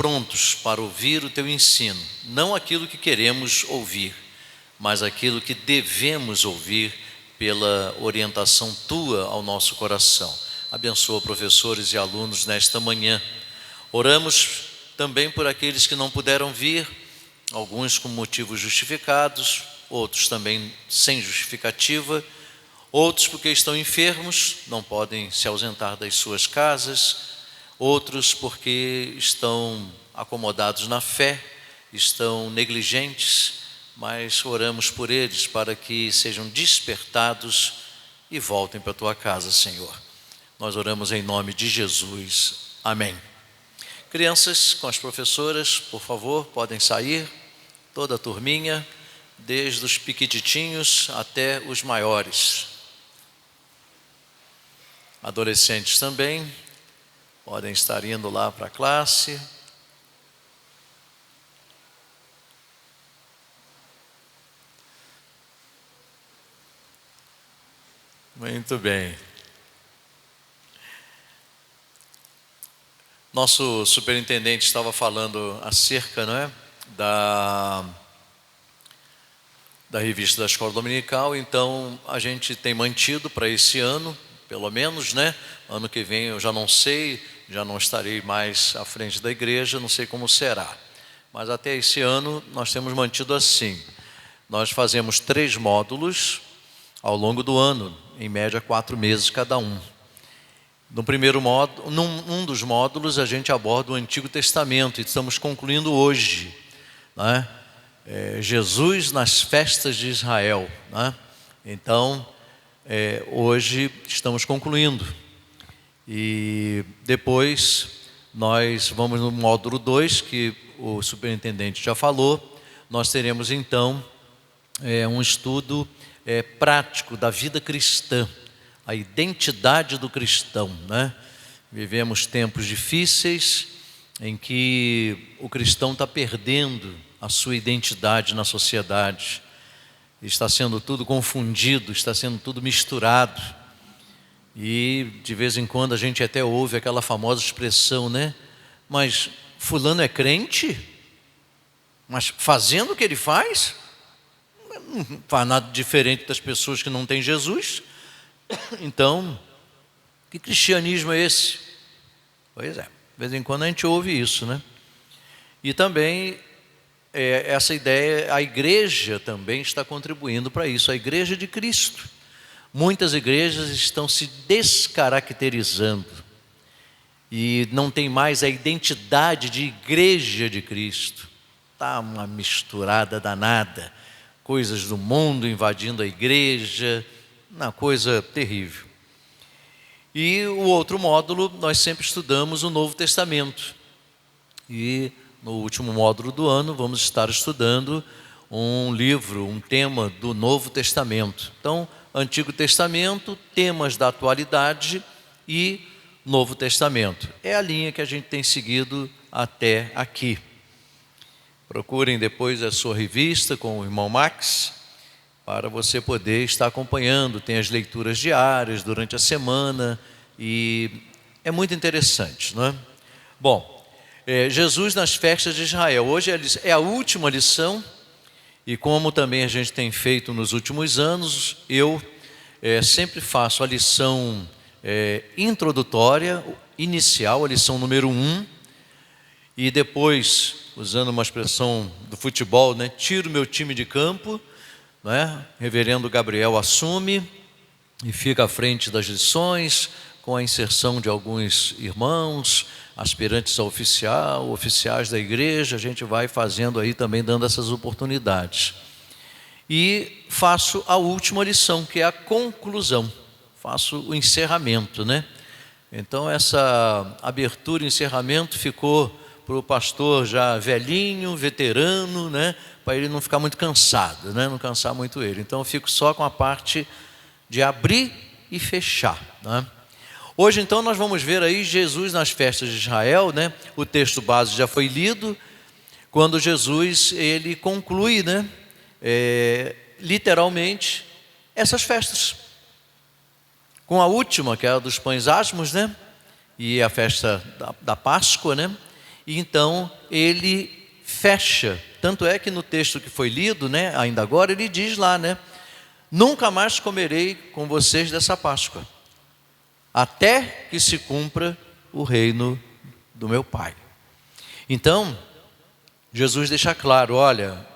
prontos para ouvir o teu ensino, não aquilo que queremos ouvir, mas aquilo que devemos ouvir pela orientação tua ao nosso coração. Abençoa professores e alunos nesta manhã. Oramos também por aqueles que não puderam vir, alguns com motivos justificados, outros também sem justificativa, outros porque estão enfermos, não podem se ausentar das suas casas, outros porque estão acomodados na fé, estão negligentes, mas oramos por eles para que sejam despertados e voltem para a tua casa, Senhor. Nós oramos em nome de Jesus. Amém. Crianças com as professoras, por favor, podem sair, toda a turminha, desde os piquititinhos até os maiores. Adolescentes também podem estar indo lá para a classe. Muito bem. Nosso superintendente estava falando acerca, não é, da revista da Escola Dominical. Então a gente tem mantido para esse ano, pelo menos, né? Ano que vem eu já não sei, já não estarei mais à frente da igreja, não sei como será. Mas até esse ano nós temos mantido assim. Nós fazemos 3 módulos ao longo do ano, em média 4 meses cada um. No primeiro módulo, num dos módulos, a gente aborda o Antigo Testamento, e estamos concluindo hoje, né? Jesus nas festas de Israel, né? Então, hoje estamos concluindo. E depois nós vamos no módulo 2, que o superintendente já falou. Nós teremos então um estudo prático da vida cristã, a identidade do cristão, né? Vivemos tempos difíceis em que o cristão está perdendo a sua identidade na sociedade. Está sendo tudo confundido, está sendo tudo misturado. E de vez em quando a gente até ouve aquela famosa expressão, né? Mas fulano é crente? Mas fazendo o que ele faz? Não faz nada diferente das pessoas que não têm Jesus. Então, que cristianismo é esse? Pois é, de vez em quando a gente ouve isso, né? E também essa ideia, a igreja também está contribuindo para isso, a igreja de Cristo. Muitas igrejas estão se descaracterizando e não tem mais a identidade de igreja de Cristo. Está uma misturada danada, coisas do mundo invadindo a igreja, uma coisa terrível. E o outro módulo, nós sempre estudamos o Novo Testamento. E no último módulo do ano, vamos estar estudando um livro, um tema do Novo Testamento. Então, Antigo Testamento, temas da atualidade e Novo Testamento. É a linha que a gente tem seguido até aqui. Procurem depois a sua revista com o irmão Max, para você poder estar acompanhando. Tem as leituras diárias durante a semana e é muito interessante, não é? Bom, Jesus nas festas de Israel. Hoje é a última lição, e como também a gente tem feito nos últimos anos, eu sempre faço a lição introdutória, inicial, a lição número 1, e depois, usando uma expressão do futebol, né, tiro meu time de campo, né? Reverendo Gabriel assume e fica à frente das lições, com a inserção de alguns irmãos, aspirantes a oficial, oficiais da igreja. A gente vai fazendo aí também, dando essas oportunidades. E faço a última lição, que é a conclusão. Faço o encerramento, né? Então essa abertura e encerramento ficou para o pastor já velhinho, veterano, né? Para ele não ficar muito cansado, né? Não cansar muito ele. Então eu fico só com a parte de abrir e fechar, né? Hoje então nós vamos ver aí Jesus nas festas de Israel, né? O texto base já foi lido, quando Jesus ele conclui, né? Literalmente essas festas, com a última, que é a dos pães asmos, né? E a festa da Páscoa, né? e então ele fecha. Tanto é que no texto que foi lido, né, ainda agora, ele diz lá, né, nunca mais comerei com vocês dessa Páscoa, até que se cumpra o reino do meu Pai. Então, Jesus deixa claro, olha,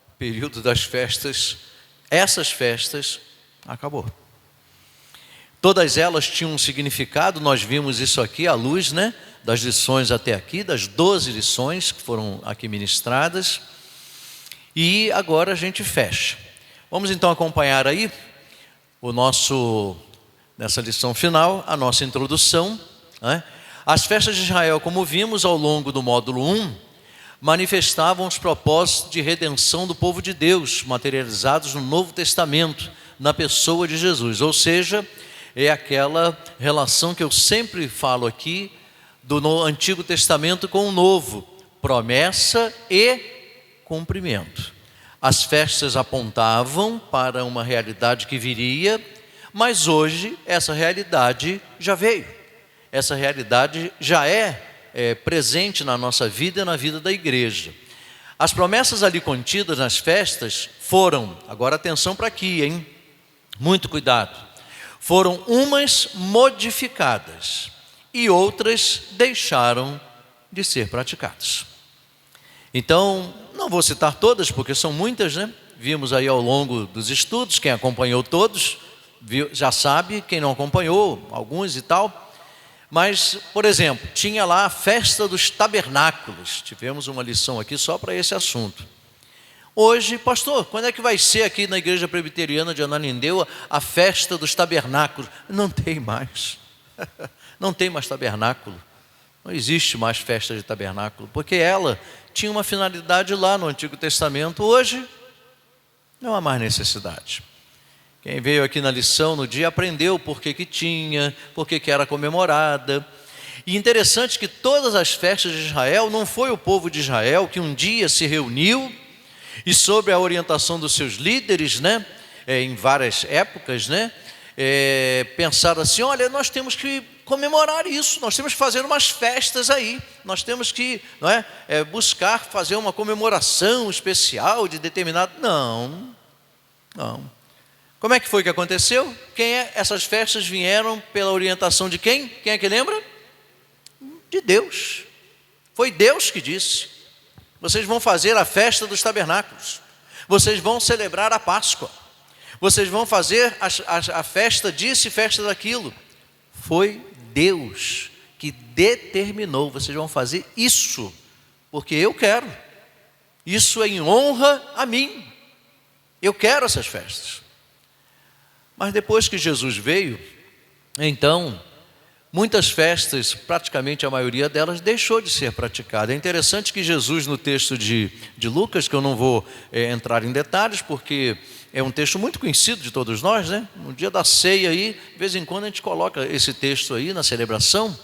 o período das festas, essas festas, acabou. Todas elas tinham um significado, nós vimos isso aqui à luz, né, das lições até aqui, das 12 lições que foram aqui ministradas, e agora a gente fecha. Vamos então acompanhar aí nessa lição final, a nossa introdução, né? As festas de Israel, como vimos ao longo do módulo 1, manifestavam os propósitos de redenção do povo de Deus, materializados no Novo Testamento, na pessoa de Jesus. Ou seja, é aquela relação que eu sempre falo aqui, do Antigo Testamento com o Novo, promessa e cumprimento. As festas apontavam para uma realidade que viria, mas hoje essa realidade já veio. Essa realidade já é presente na nossa vida e na vida da igreja. As promessas ali contidas nas festas foram, agora atenção para aqui, hein? Muito cuidado. Foram umas modificadas e outras deixaram de ser praticadas. Então, não vou citar todas, porque são muitas, né? Vimos aí ao longo dos estudos, quem acompanhou todos, já sabe, quem não acompanhou, alguns e tal. Mas, por exemplo, tinha lá a festa dos tabernáculos. Tivemos uma lição aqui só para esse assunto. Hoje, pastor, quando é que vai ser aqui na Igreja Presbiteriana de Ananindeua a festa dos tabernáculos? Não tem mais. Não tem mais tabernáculo. Não existe mais festa de tabernáculo, porque ela tinha uma finalidade lá no Antigo Testamento. Hoje, não há mais necessidade. Quem veio aqui na lição no dia aprendeu por que tinha, por que era comemorada. E interessante que todas as festas de Israel, não foi o povo de Israel que um dia se reuniu e sob a orientação dos seus líderes, né, em várias épocas, né, pensaram assim, olha, nós temos que comemorar isso, nós temos que fazer umas festas aí, nós temos que, não é, buscar fazer uma comemoração especial de determinado... Não. Como é que foi que aconteceu? Essas festas vieram pela orientação de quem? Quem é que lembra? De Deus. Foi Deus que disse, vocês vão fazer a festa dos tabernáculos, vocês vão celebrar a Páscoa, vocês vão fazer a festa disso e festa daquilo. Foi Deus que determinou, vocês vão fazer isso, porque eu quero. Isso é em honra a mim. Eu quero essas festas. Mas depois que Jesus veio, então, muitas festas, praticamente a maioria delas, deixou de ser praticada. É interessante que Jesus, no texto de Lucas, que eu não vou entrar em detalhes, porque é um texto muito conhecido de todos nós, né? No dia da ceia aí, de vez em quando a gente coloca esse texto aí na celebração.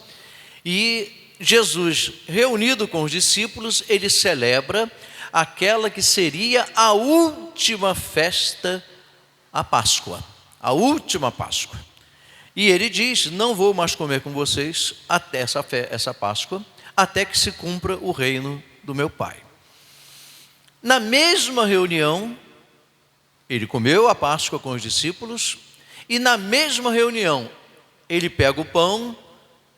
E Jesus, reunido com os discípulos, ele celebra aquela que seria a última festa, a Páscoa. A última Páscoa. E ele diz, não vou mais comer com vocês até essa Páscoa, até que se cumpra o reino do meu Pai. Na mesma reunião, ele comeu a Páscoa com os discípulos, e na mesma reunião, ele pega o pão,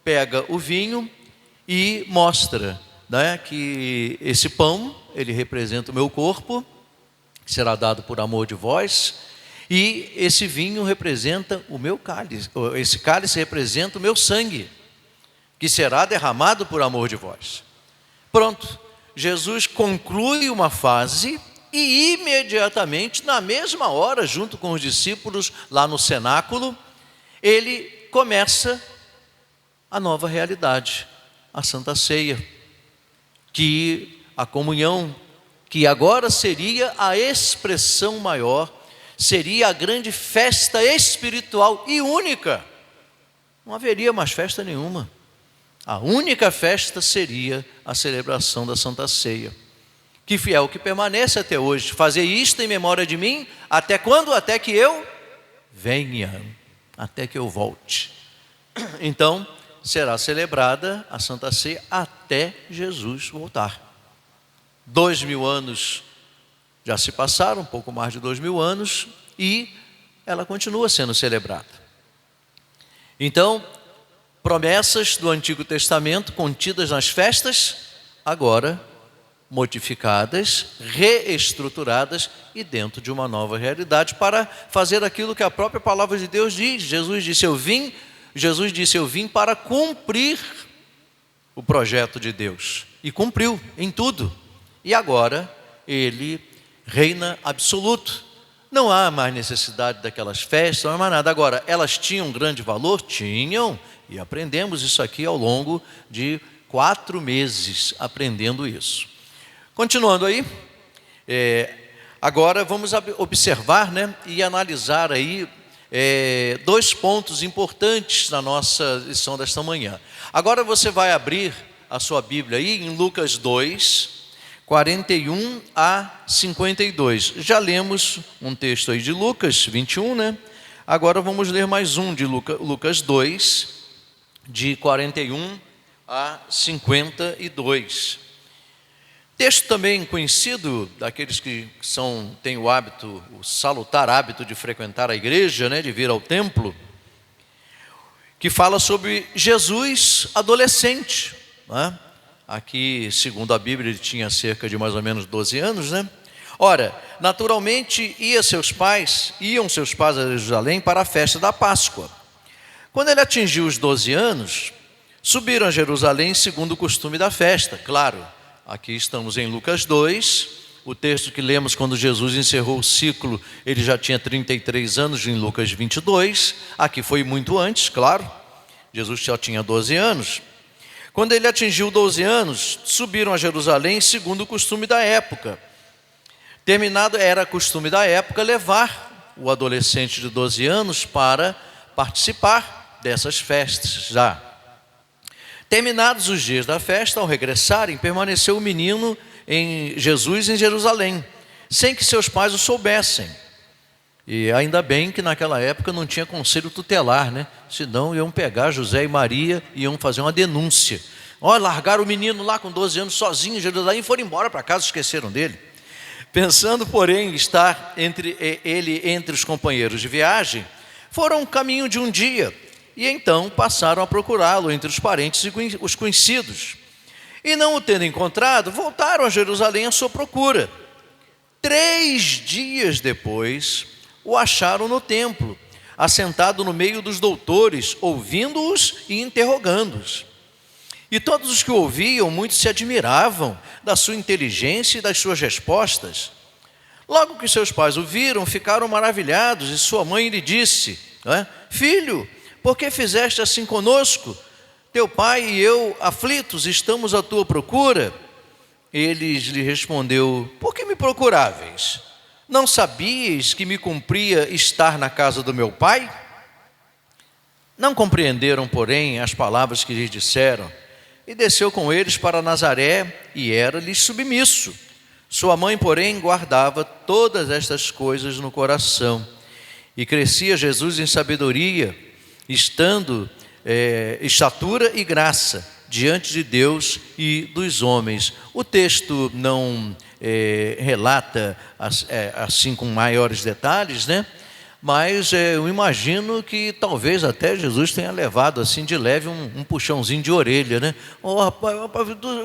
pega o vinho e mostra, né, que esse pão, ele representa o meu corpo, que será dado por amor de vós, e esse vinho representa o meu cálice, esse cálice representa o meu sangue, que será derramado por amor de vós. Pronto, Jesus conclui uma fase e imediatamente, na mesma hora, junto com os discípulos, lá no cenáculo, ele começa a nova realidade, a Santa Ceia, que a comunhão, que agora seria a expressão maior, seria a grande festa espiritual e única. Não haveria mais festa nenhuma. A única festa seria a celebração da Santa Ceia, que é o que permanece até hoje. Fazer isto em memória de mim, até quando? Até que eu venha, até que eu volte. Então, será celebrada a Santa Ceia até Jesus voltar. 2000 anos já se passaram, um pouco mais de 2000 anos, e ela continua sendo celebrada. Então, promessas do Antigo Testamento contidas nas festas, agora modificadas, reestruturadas e dentro de uma nova realidade para fazer aquilo que a própria palavra de Deus diz. Jesus disse, eu vim para cumprir o projeto de Deus. E cumpriu em tudo. E agora ele reina absoluto. Não há mais necessidade daquelas festas, não há mais nada. Agora, elas tinham grande valor? Tinham. E aprendemos isso aqui ao longo de 4 meses, aprendendo isso. Continuando aí, agora vamos observar, né, e analisar aí 2 pontos importantes na nossa lição desta manhã. Agora você vai abrir a sua Bíblia aí em Lucas 2, 41 a 52. Já lemos um texto aí de Lucas 21, né? Agora vamos ler mais um de Lucas 2, de 41 a 52. Texto também conhecido daqueles que têm o salutar hábito de frequentar a igreja, né, de vir ao templo, que fala sobre Jesus adolescente, né? Aqui, segundo a Bíblia, ele tinha cerca de mais ou menos 12 anos, né? Ora, naturalmente iam seus pais a Jerusalém para a festa da Páscoa. Quando ele atingiu os 12 anos, subiram a Jerusalém segundo o costume da festa. Claro, aqui estamos em Lucas 2, o texto que lemos quando Jesus encerrou o ciclo, ele já tinha 33 anos em Lucas 22, aqui foi muito antes, claro, Jesus já tinha 12 anos. Quando ele atingiu 12 anos, subiram a Jerusalém segundo o costume da época. Era costume da época levar o adolescente de 12 anos para participar dessas festas já. Terminados os dias da festa, ao regressarem, permaneceu o menino Jesus em Jerusalém, sem que seus pais o soubessem. E ainda bem que naquela época não tinha conselho tutelar, né? Senão iam pegar José e Maria e iam fazer uma denúncia. Olha, largaram o menino lá com 12 anos sozinho em Jerusalém e foram embora para casa, esqueceram dele. Pensando, porém, estar entre os companheiros de viagem, foram um caminho de um dia. E então passaram a procurá-lo entre os parentes e os conhecidos. E não o tendo encontrado, voltaram a Jerusalém à sua procura. 3 dias depois, o acharam no templo, assentado no meio dos doutores, ouvindo-os e interrogando-os. E todos os que o ouviam, muitos se admiravam da sua inteligência e das suas respostas. Logo que seus pais o viram, ficaram maravilhados, e sua mãe lhe disse, filho, por que fizeste assim conosco? Teu pai e eu, aflitos, estamos à tua procura. Ele lhe respondeu, por que me procuráveis? Não sabíeis que me cumpria estar na casa do meu pai? Não compreenderam, porém, as palavras que lhes disseram. E desceu com eles para Nazaré e era-lhes submisso. Sua mãe, porém, guardava todas estas coisas no coração. E crescia Jesus em sabedoria, estatura e graça diante de Deus e dos homens. O texto não relata assim com maiores detalhes, né? Mas eu imagino que talvez até Jesus tenha levado assim de leve um puxãozinho de orelha, né? Oh, rapaz,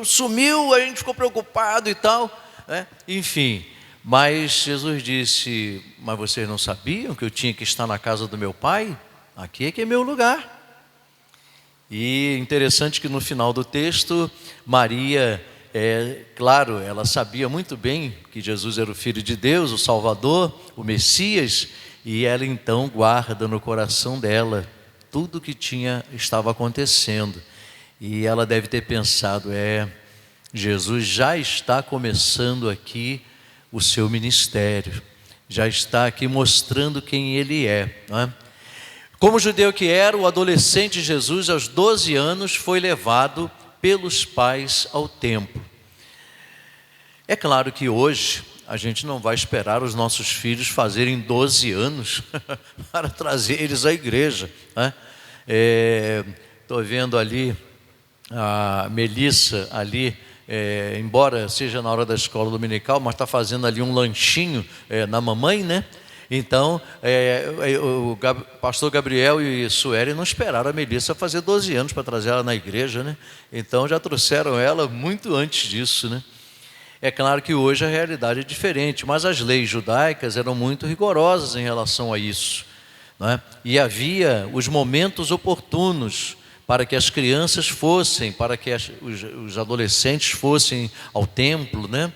sumiu, a gente ficou preocupado e tal, né? Enfim, mas Jesus disse, mas vocês não sabiam que eu tinha que estar na casa do meu pai? Aqui é que é meu lugar. E interessante que no final do texto, Maria, claro, ela sabia muito bem que Jesus era o Filho de Deus, o Salvador, o Messias, e ela então guarda no coração dela tudo o que estava acontecendo. E ela deve ter pensado, Jesus já está começando aqui o seu ministério, já está aqui mostrando quem ele é, não é? Como judeu que era, o adolescente Jesus, aos 12 anos, foi levado pelos pais ao templo. É claro que hoje a gente não vai esperar os nossos filhos fazerem 12 anos para trazer eles à igreja, né? estou vendo ali a Melissa ali, embora seja na hora da escola dominical, mas está fazendo ali um lanchinho na mamãe, né? Então, o pastor Gabriel e Sueli não esperaram a Melissa fazer 12 anos para trazer ela na igreja, né? Então, já trouxeram ela muito antes disso, né? É claro que hoje a realidade é diferente, mas as leis judaicas eram muito rigorosas em relação a isso, não é? E havia os momentos oportunos para que as crianças fossem, para que os adolescentes fossem ao templo, né?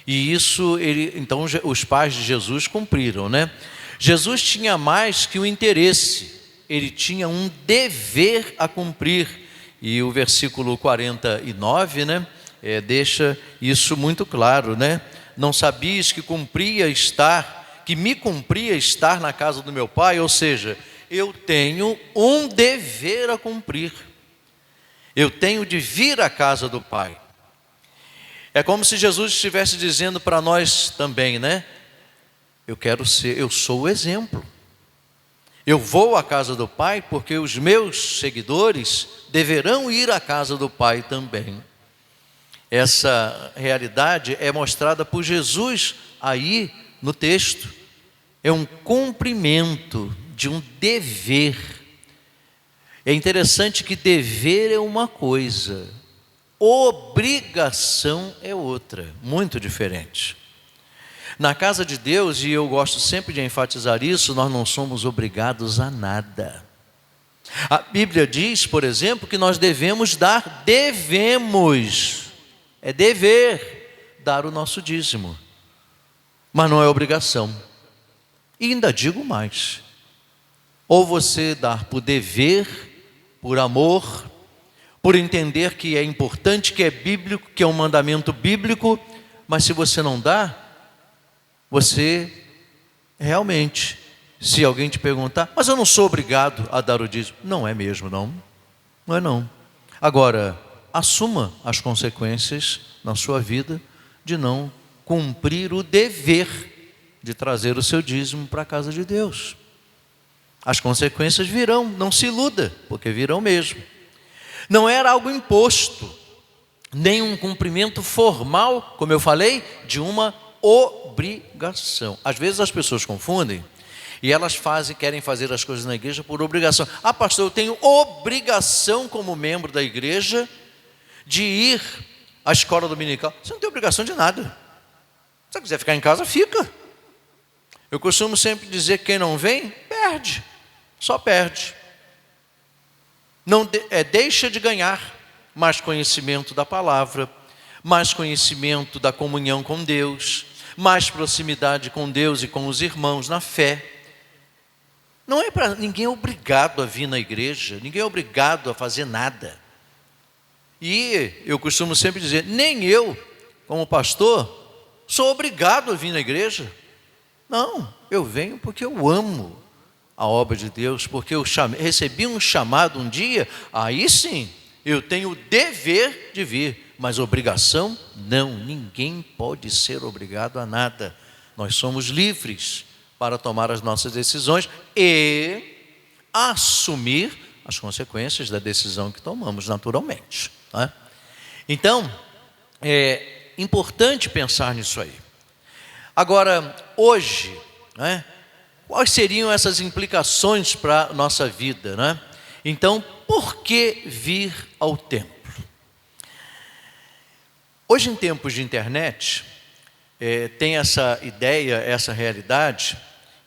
E isso, então, os pais de Jesus cumpriram, né? Jesus tinha mais que um interesse, ele tinha um dever a cumprir. E o versículo 49, né? Deixa isso muito claro, né? Não sabias que me cumpria estar na casa do meu pai? Ou seja, eu tenho um dever a cumprir. Eu tenho de vir à casa do pai. É como se Jesus estivesse dizendo para nós também, né? Eu sou o exemplo. Eu vou à casa do pai porque os meus seguidores deverão ir à casa do pai também. Essa realidade é mostrada por Jesus aí no texto. É um cumprimento de um dever. É interessante que dever é uma coisa, obrigação é outra, muito diferente. Na casa de Deus, e eu gosto sempre de enfatizar isso, nós não somos obrigados a nada. A Bíblia diz, por exemplo, que nós devemos, é dever dar o nosso dízimo, mas não é obrigação. E ainda digo mais, ou você dar por dever, por amor, por entender que é importante, que é bíblico, que é um mandamento bíblico, mas se você não dá, você realmente, se alguém te perguntar, mas eu não sou obrigado a dar o dízimo. Não é mesmo, não. Não é não. Agora, assuma as consequências na sua vida de não cumprir o dever de trazer o seu dízimo para a casa de Deus. As consequências virão, não se iluda, porque virão mesmo. Não era algo imposto, nem um cumprimento formal, como eu falei, de uma obrigação. Às vezes as pessoas confundem e elas querem fazer as coisas na igreja por obrigação. Ah, pastor, eu tenho obrigação como membro da igreja de ir à escola dominical. Você não tem obrigação de nada. Se você quiser ficar em casa, fica. Eu costumo sempre dizer que quem não vem, perde. Só perde. Não deixa de ganhar mais conhecimento da palavra, mais conhecimento da comunhão com Deus, mais proximidade com Deus e com os irmãos na fé. Não é para ninguém é obrigado a vir na igreja, ninguém é obrigado a fazer nada. E eu costumo sempre dizer, nem eu, como pastor, sou obrigado a vir na igreja. Não, eu venho porque eu amo a obra de Deus, porque eu recebi um chamado um dia, aí sim, eu tenho o dever de vir, mas obrigação, não, ninguém pode ser obrigado a nada. Nós somos livres para tomar as nossas decisões e assumir as consequências da decisão que tomamos naturalmente, não é? Então, é importante pensar nisso aí. Agora, hoje, né, quais seriam essas implicações para a nossa vida, né? Então, por que vir ao templo? Hoje, em tempos de internet, tem essa ideia, essa realidade,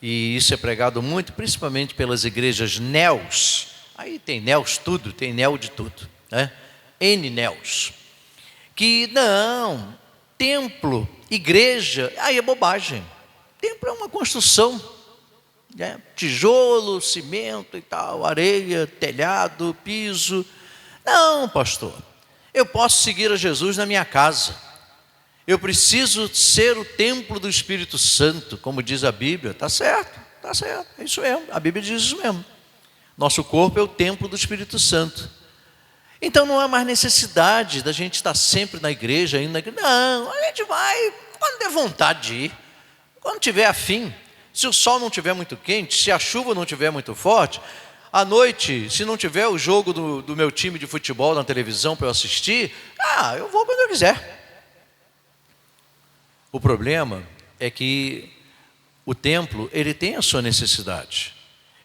e isso é pregado muito, principalmente pelas igrejas neos. Aí tem neos tudo, tem neo de tudo, né? N neos. Que não, templo, igreja, aí é bobagem. Templo é uma construção, né? Tijolo, cimento e tal, areia, telhado, piso. Não, pastor, eu posso seguir a Jesus na minha casa. Eu preciso ser o templo do Espírito Santo, como diz a Bíblia. Está certo, é isso mesmo, a Bíblia diz isso mesmo. Nosso corpo é o templo do Espírito Santo. Então não há mais necessidade da gente estar sempre na igreja, indo na igreja. Não, a gente vai quando der vontade de ir, quando tiver afim. Se o sol não estiver muito quente, se a chuva não estiver muito forte, À noite, se não tiver o jogo do meu time de futebol na televisão para eu assistir, eu vou quando eu quiser. O problema é que o templo, ele tem a sua necessidade.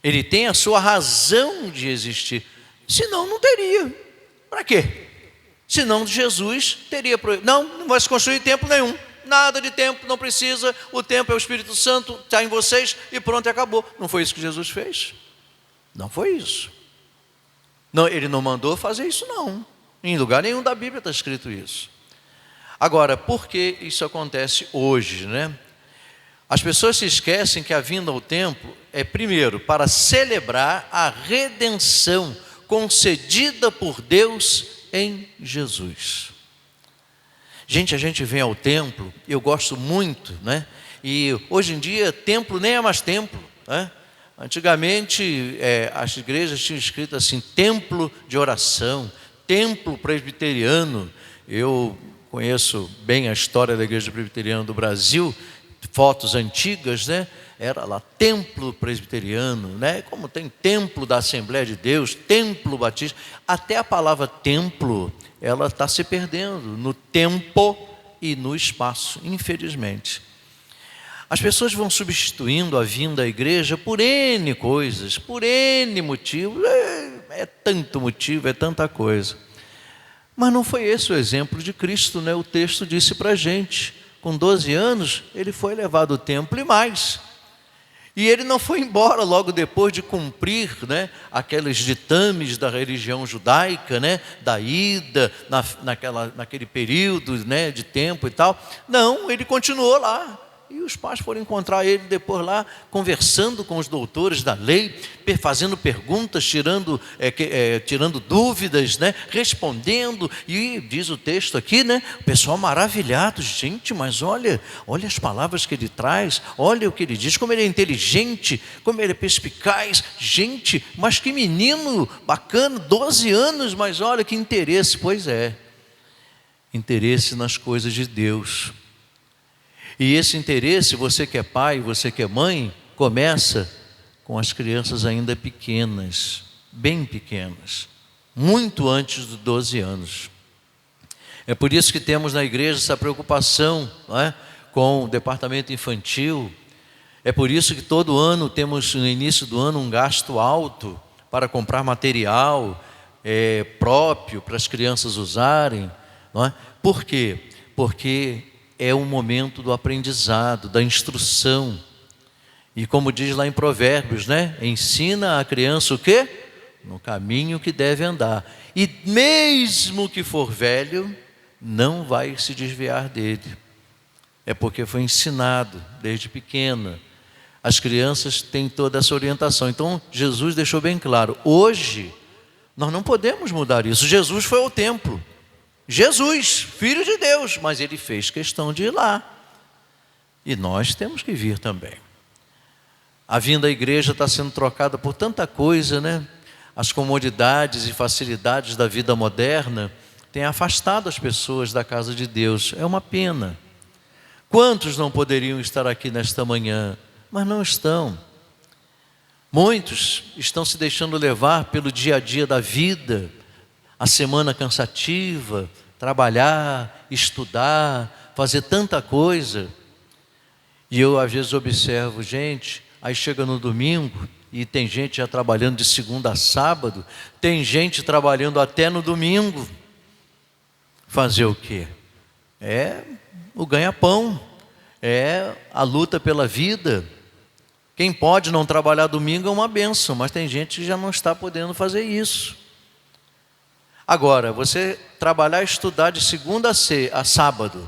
Ele tem a sua razão de existir. Senão, não teria. Para quê? Senão, Jesus teria... Não vai se construir templo nenhum. Nada de templo, não precisa. O templo é o Espírito Santo, está em vocês e pronto, e acabou. Não foi isso que Jesus fez? Não foi isso. Não, ele não mandou fazer isso, não. Em lugar nenhum da Bíblia está escrito isso. Agora, por que isso acontece hoje, né? As pessoas se esquecem que a vinda ao templo é, primeiro, para celebrar a redenção concedida por Deus em Jesus. Gente, a gente vem ao templo, eu gosto muito, né? E hoje em dia, templo nem é mais templo, né? Antigamente, as igrejas tinham escrito assim, templo de oração, templo presbiteriano. Eu conheço bem a história da igreja presbiteriana do Brasil, fotos antigas, né? Era lá, templo presbiteriano, né? Como tem templo da Assembleia de Deus, templo batista. Até a palavra templo, ela está se perdendo no tempo e no espaço, infelizmente. As pessoas vão substituindo a vinda à igreja por N coisas, por N motivos. É tanto motivo, é tanta coisa. Mas não foi esse o exemplo de Cristo, né? O texto disse para a gente, com 12 anos, ele foi levado ao templo e mais. E ele não foi embora logo depois de cumprir, né, aqueles ditames da religião judaica, né, da ida, naquele período, né, de tempo e tal. Não, ele continuou lá. E os pais foram encontrar ele depois lá, conversando com os doutores da lei, fazendo perguntas, tirando dúvidas, né? Respondendo. E diz o texto aqui, né? O pessoal maravilhado. Gente, mas olha as palavras que ele traz, olha o que ele diz, como ele é inteligente, como ele é perspicaz. Gente, mas que menino bacana, 12 anos, mas olha que interesse. Pois é, interesse nas coisas de Deus. E esse interesse, você que é pai, você que é mãe, começa com as crianças ainda pequenas, bem pequenas, muito antes dos 12 anos. É por isso que temos na igreja essa preocupação, não é, com o departamento infantil. É por isso que todo ano temos, no início do ano, um gasto alto para comprar material próprio para as crianças usarem. Não é? Por quê? Porque é o momento do aprendizado, da instrução. E como diz lá em Provérbios, né? Ensina a criança o quê? No caminho que deve andar. E mesmo que for velho, não vai se desviar dele. É porque foi ensinado desde pequena. As crianças têm toda essa orientação. Então, Jesus deixou bem claro, hoje, nós não podemos mudar isso. Jesus foi ao templo. Jesus, Filho de Deus, mas ele fez questão de ir lá. E nós temos que vir também. A vinda à igreja está sendo trocada por tanta coisa, né? As comodidades e facilidades da vida moderna têm afastado as pessoas da casa de Deus. É uma pena. Quantos não poderiam estar aqui nesta manhã, mas não estão? Muitos estão se deixando levar pelo dia a dia da vida, a semana cansativa, trabalhar, estudar, fazer tanta coisa. E eu às vezes observo gente, aí chega no domingo e tem gente já trabalhando de segunda a sábado, tem gente trabalhando até no domingo. Fazer o quê? É o ganha-pão, é a luta pela vida. Quem pode não trabalhar domingo é uma bênção, mas tem gente que já não está podendo fazer isso. Agora, você trabalhar e estudar de segunda a sábado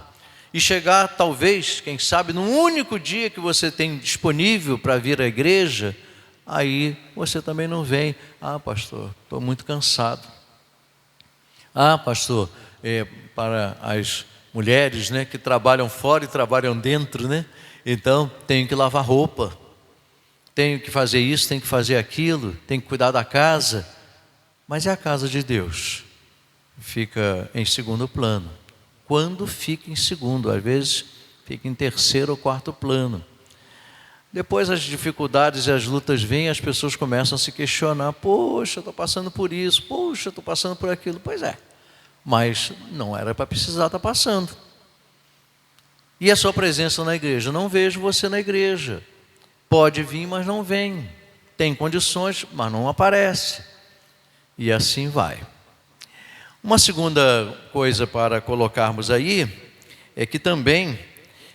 e chegar talvez, quem sabe, no único dia que você tem disponível para vir à igreja, aí você também não vem. Ah, pastor, estou muito cansado. Ah, pastor, para as mulheres, né, que trabalham fora e trabalham dentro, né? Então, tenho que lavar roupa, tenho que fazer isso, tenho que fazer aquilo, tenho que cuidar da casa. Mas é a casa de Deus. Fica em segundo plano. Quando fica em segundo, às vezes fica em terceiro ou quarto plano. Depois as dificuldades e as lutas vêm, as pessoas começam a se questionar: poxa, estou passando por isso, poxa, estou passando por aquilo. Pois é, mas não era para precisar estar passando. E a sua presença na igreja? Não vejo você na igreja. Pode vir, mas não vem. Tem condições, mas não aparece. E assim vai. Uma segunda coisa para colocarmos aí é que também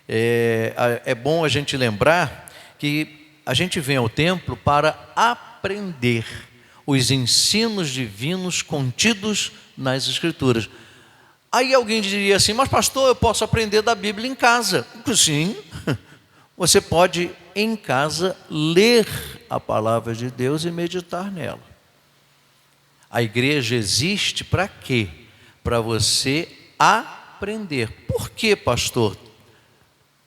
é bom a gente lembrar que a gente vem ao templo para aprender os ensinos divinos contidos nas Escrituras. Aí alguém diria assim: mas pastor, eu posso aprender da Bíblia em casa? Sim, você pode em casa ler a palavra de Deus e meditar nela. A igreja existe para quê? Para você aprender. Por que, pastor?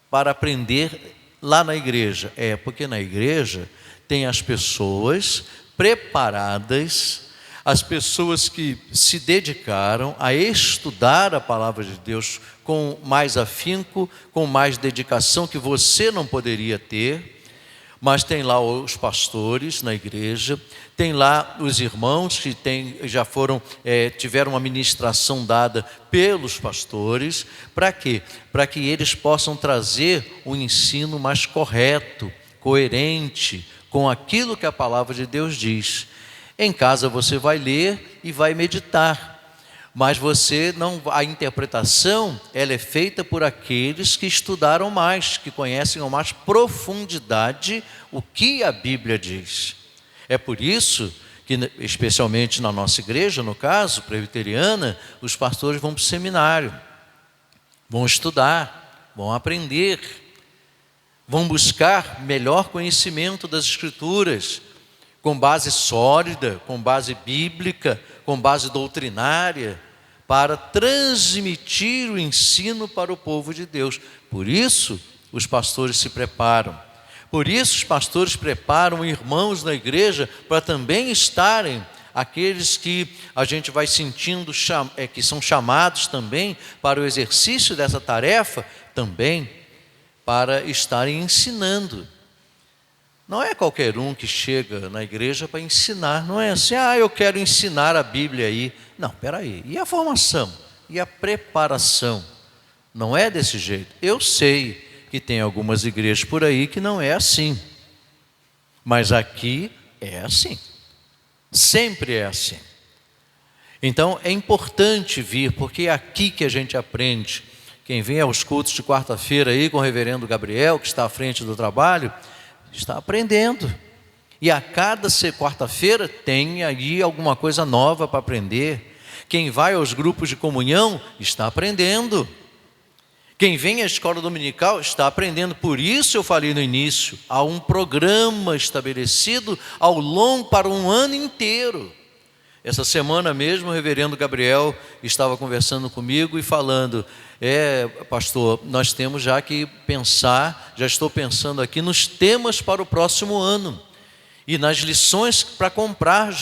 Para aprender lá na igreja? Porque na igreja tem as pessoas preparadas, as pessoas que se dedicaram a estudar a palavra de Deus com mais afinco, com mais dedicação que você não poderia ter. Mas tem lá os pastores na igreja, tem lá os irmãos que tiveram uma ministração dada pelos pastores. Para quê? Para que eles possam trazer um ensino mais correto, coerente com aquilo que a palavra de Deus diz. Em casa você vai ler e vai meditar, mas a interpretação ela é feita por aqueles que estudaram mais, que conhecem com mais profundidade o que a Bíblia diz. É por isso que, especialmente na nossa igreja, no caso, presbiteriana, os pastores vão para o seminário, vão estudar, vão aprender, vão buscar melhor conhecimento das Escrituras, com base sólida, com base bíblica, com base doutrinária, para transmitir o ensino para o povo de Deus. Por isso, os pastores se preparam. Por isso, os pastores preparam irmãos na igreja para também estarem aqueles que a gente vai sentindo que são chamados também para o exercício dessa tarefa, também para estarem ensinando. Não é qualquer um que chega na igreja para ensinar, não é assim: eu quero ensinar a Bíblia aí. Não, peraí, e a formação? E a preparação? Não é desse jeito. Eu sei que tem algumas igrejas por aí que não é assim, mas aqui é assim, sempre é assim. Então é importante vir, porque é aqui que a gente aprende. Quem vem aos cultos de quarta-feira aí com o reverendo Gabriel, que está à frente do trabalho, está aprendendo. E a cada quarta-feira tem aí alguma coisa nova para aprender. Quem vai aos grupos de comunhão está aprendendo. Quem vem à escola dominical está aprendendo. Por isso eu falei no início, há um programa estabelecido para um ano inteiro. Essa semana mesmo o reverendo Gabriel estava conversando comigo e falando: pastor, nós temos já que pensar, já estou pensando aqui nos temas para o próximo ano e nas lições para comprar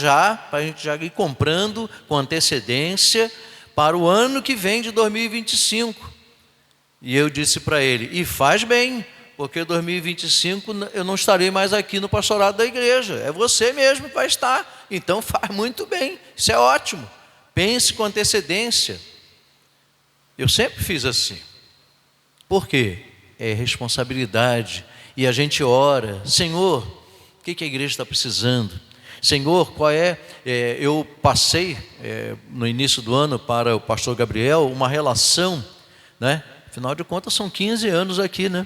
para a gente já ir comprando com antecedência para o ano que vem de 2025. E eu disse para ele: e faz bem, porque 2025 eu não estarei mais aqui no pastorado da igreja, é você mesmo que vai estar. Então faz muito bem, isso é ótimo. Pense com antecedência. Eu sempre fiz assim. Por quê? É responsabilidade. E a gente ora: Senhor, o que a igreja está precisando? Senhor, eu passei no início do ano para o pastor Gabriel uma relação, né? Afinal de contas são 15 anos aqui, né?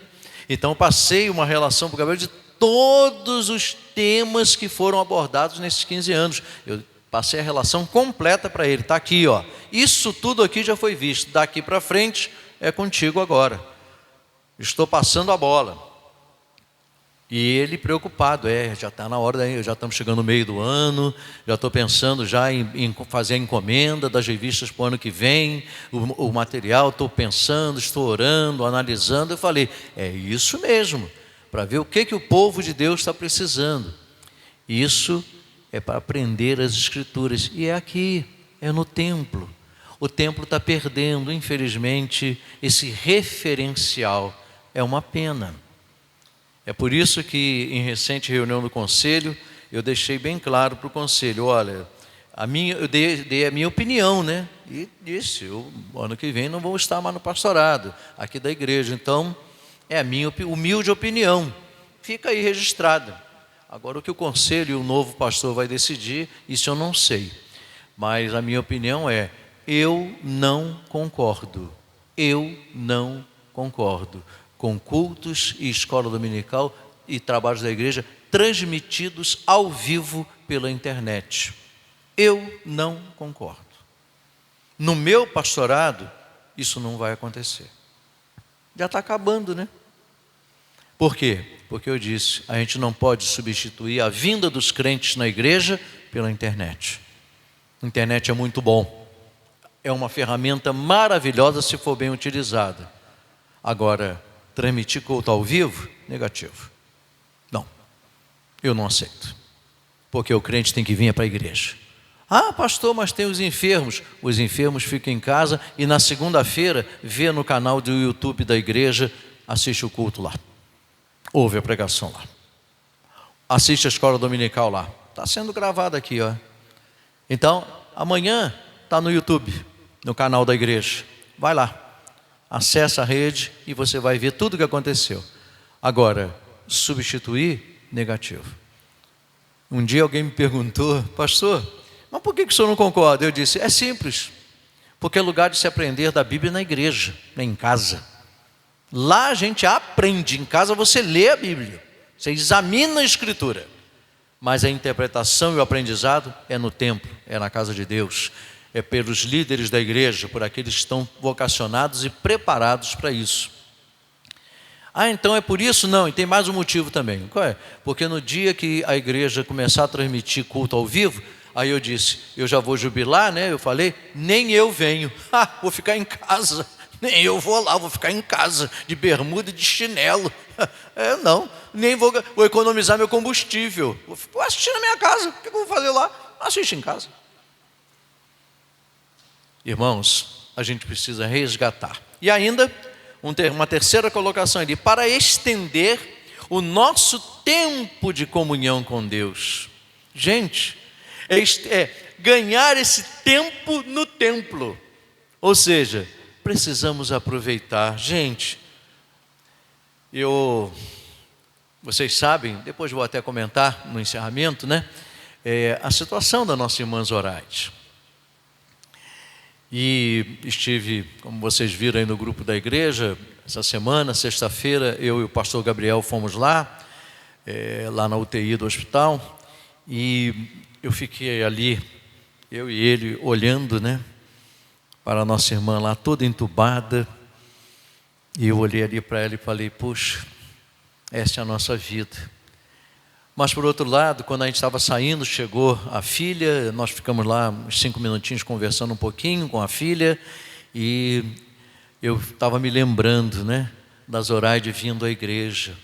Então passei uma relação para o Gabriel de todos os temas que foram abordados nesses 15 anos. Eu passei a relação completa para ele. Está aqui, ó. Isso tudo aqui já foi visto. Daqui para frente é contigo agora. Estou passando a bola. E ele preocupado: já está na hora, já estamos chegando no meio do ano, já estou pensando já em fazer a encomenda das revistas para o ano que vem, o material, estou pensando, estou orando, analisando. Eu falei: é isso mesmo, para ver o que o povo de Deus está precisando. Isso é para aprender as Escrituras, e é aqui, é no templo. O templo está perdendo, infelizmente, esse referencial. É uma pena. É por isso que em recente reunião do conselho, eu deixei bem claro para o conselho, olha, eu dei a minha opinião, né? E disse, ano que vem não vou estar mais no pastorado aqui da igreja, então é a minha humilde opinião, fica aí registrada. Agora o que o conselho e o novo pastor vai decidir, isso eu não sei, mas a minha opinião é, eu não concordo com cultos e escola dominical e trabalhos da igreja transmitidos ao vivo pela internet. Eu não concordo. No meu pastorado, isso não vai acontecer. Já está acabando, né? Por quê? Porque eu disse, a gente não pode substituir a vinda dos crentes na igreja pela internet. A internet é muito bom. É uma ferramenta maravilhosa se for bem utilizada. Agora, transmitir culto ao vivo? Negativo. Não, eu não aceito. Porque o crente tem que vir para a igreja. Ah, pastor, mas tem os enfermos. Os enfermos ficam em casa e na segunda-feira vê no canal do YouTube da igreja, assiste o culto lá. Ouve a pregação lá. Assiste a escola dominical lá. Está sendo gravado aqui, ó. Então, amanhã está no YouTube, no canal da igreja. Vai lá. Acessa a rede e você vai ver tudo o que aconteceu. Agora, substituir, negativo. Um dia alguém me perguntou, pastor, mas por que o senhor não concorda? Eu disse, é simples, porque é lugar de se aprender da Bíblia na igreja, em casa. Lá a gente aprende, em casa você lê a Bíblia, você examina a Escritura, mas a interpretação e o aprendizado é no templo, é na casa de Deus. É pelos líderes da igreja, por aqueles que estão vocacionados e preparados para isso. Ah, então é por isso? Não, e tem mais um motivo também. Qual é? Porque no dia que a igreja começar a transmitir culto ao vivo, aí eu disse, eu já vou jubilar, né? Eu falei, nem eu venho, vou ficar em casa. Nem eu vou lá, vou ficar em casa, de bermuda e de chinelo. Não, nem vou economizar meu combustível. Vou assistir na minha casa, o que eu vou fazer lá? Assiste em casa. Irmãos, a gente precisa resgatar. E ainda, uma terceira colocação ali, para estender o nosso tempo de comunhão com Deus. Gente, ganhar esse tempo no templo. Ou seja, precisamos aproveitar. Gente, vocês sabem, depois vou até comentar no encerramento, né? A situação da nossa irmã Zoraide. E estive, como vocês viram aí no grupo da igreja, essa semana, sexta-feira, eu e o pastor Gabriel fomos lá na UTI do hospital, e eu fiquei ali, eu e ele, olhando, né, para a nossa irmã lá, toda entubada, e eu olhei ali para ela e falei, puxa, essa é a nossa vida. Mas por outro lado, quando a gente estava saindo, chegou a filha, nós ficamos lá uns 5 minutinhos conversando um pouquinho com a filha, e eu estava me lembrando, né, da Zoraide vindo à igreja,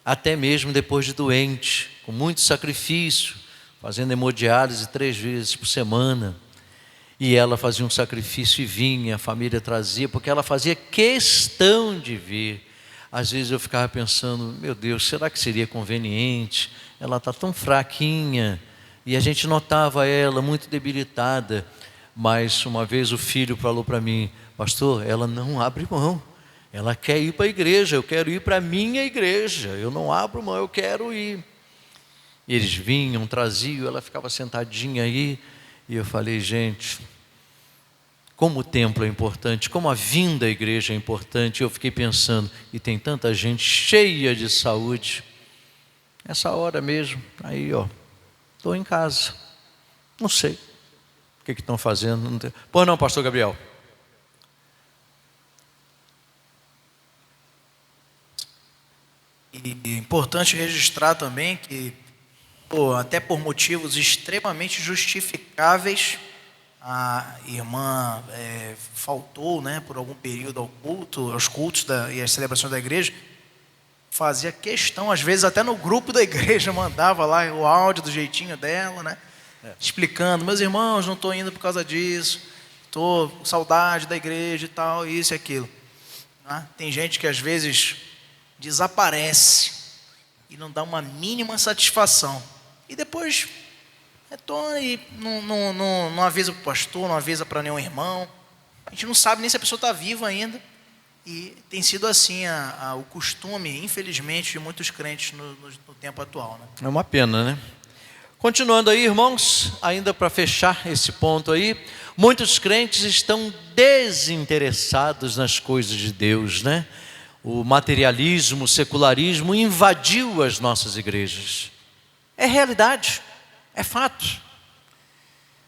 até mesmo depois de doente, com muito sacrifício, fazendo hemodiálise 3 vezes por semana, e ela fazia um sacrifício e vinha, a família trazia, porque ela fazia questão de vir. Às vezes eu ficava pensando, meu Deus, será que seria conveniente? Ela está tão fraquinha, e a gente notava ela muito debilitada, mas uma vez o filho falou para mim, pastor, ela não abre mão, ela quer ir para a igreja, eu quero ir para a minha igreja, eu não abro mão, eu quero ir. E eles vinham, traziam, ela ficava sentadinha aí, e eu falei, gente, como o templo é importante, como a vinda à igreja é importante. Eu fiquei pensando, e tem tanta gente cheia de saúde, essa hora mesmo, aí estou em casa, não sei o que estão fazendo. Não tem... Pois não, pastor Gabriel? E é importante registrar também que, até por motivos extremamente justificáveis, a irmã faltou, né, por algum período aos cultos e às celebrações da igreja, fazia questão, às vezes até no grupo da igreja, mandava lá o áudio do jeitinho dela, né, explicando, meus irmãos, não estou indo por causa disso, estou com saudade da igreja e tal, isso e aquilo. Né? Tem gente que às vezes desaparece e não dá uma mínima satisfação. E depois retorna e não avisa para o pastor, não avisa para nenhum irmão. A gente não sabe nem se a pessoa está viva ainda. E tem sido assim o costume, infelizmente, de muitos crentes no tempo atual, né? É uma pena, né? Continuando aí, irmãos, ainda para fechar esse ponto aí, muitos crentes estão desinteressados nas coisas de Deus, né? O materialismo, o secularismo invadiu as nossas igrejas. É realidade, é fato.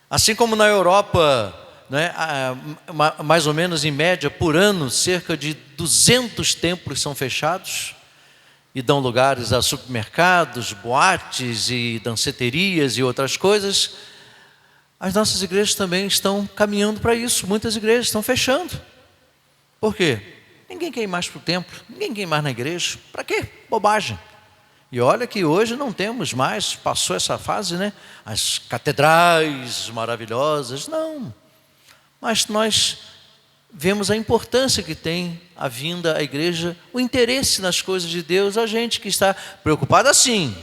Assim como na Europa, né, mais ou menos em média por ano, cerca de 200 templos são fechados e dão lugares a supermercados, boates e danceterias e outras coisas. As nossas igrejas também estão caminhando para isso. Muitas igrejas estão fechando. Por quê? Ninguém quer ir mais para o templo, ninguém quer ir mais na igreja. Para quê? Bobagem. E olha que hoje não temos mais, passou essa fase, né? As catedrais maravilhosas, não. Mas nós vemos a importância que tem a vinda à igreja, o interesse nas coisas de Deus, a gente que está preocupada sim,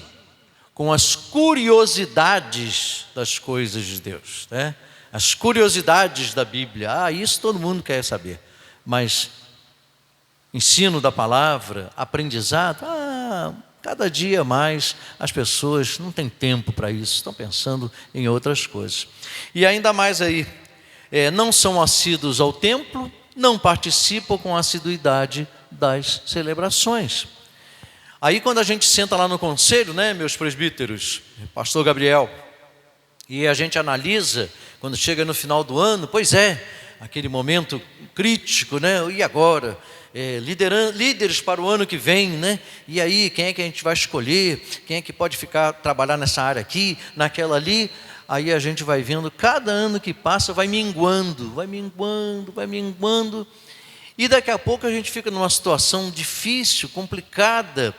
com as curiosidades das coisas de Deus, né? As curiosidades da Bíblia, isso todo mundo quer saber, mas ensino da palavra, aprendizado, cada dia mais as pessoas não têm tempo para isso, estão pensando em outras coisas. E ainda mais aí, não são assíduos ao templo, não participam com assiduidade das celebrações. Aí quando a gente senta lá no conselho, né, meus presbíteros, pastor Gabriel, e a gente analisa, quando chega no final do ano, pois é, aquele momento crítico, né, e agora? Líderes para o ano que vem, né? E aí, quem é que a gente vai escolher? Quem é que pode trabalhar nessa área aqui, naquela ali? Aí a gente vai vendo, cada ano que passa vai minguando, e daqui a pouco a gente fica numa situação difícil, complicada,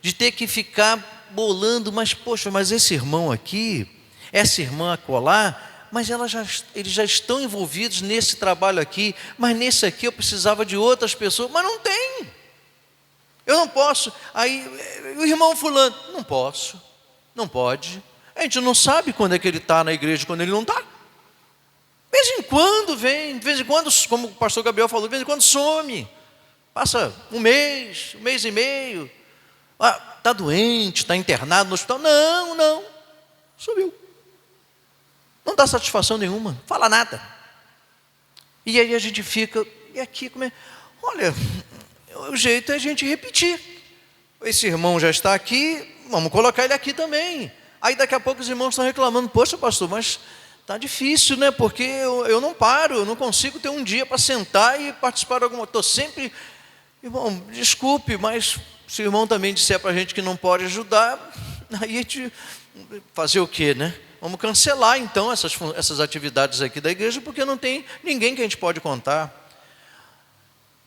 de ter que ficar bolando, mas poxa, mas esse irmão aqui, essa irmã acolá, mas eles já estão envolvidos nesse trabalho aqui, mas nesse aqui eu precisava de outras pessoas, mas não tem, eu não posso. Aí o irmão fulano, não posso, não pode. A gente não sabe quando é que ele está na igreja, quando ele não está. De vez em quando vem, de vez em quando, como o pastor Gabriel falou, de vez em quando some, passa um mês e meio, está doente, está internado no hospital, não, sumiu. Não dá satisfação nenhuma, fala nada. E aí a gente fica, e aqui como é? Olha, o jeito é a gente repetir. Esse irmão já está aqui, vamos colocar ele aqui também. Aí daqui a pouco os irmãos estão reclamando, poxa pastor, mas está difícil, né? Porque eu não paro, eu não consigo ter um dia para sentar e participar de alguma... Estou sempre... Irmão, desculpe, mas se o irmão também disser para a gente que não pode ajudar, aí a gente fazer o quê, né? Vamos cancelar então essas atividades aqui da igreja, porque não tem ninguém que a gente pode contar.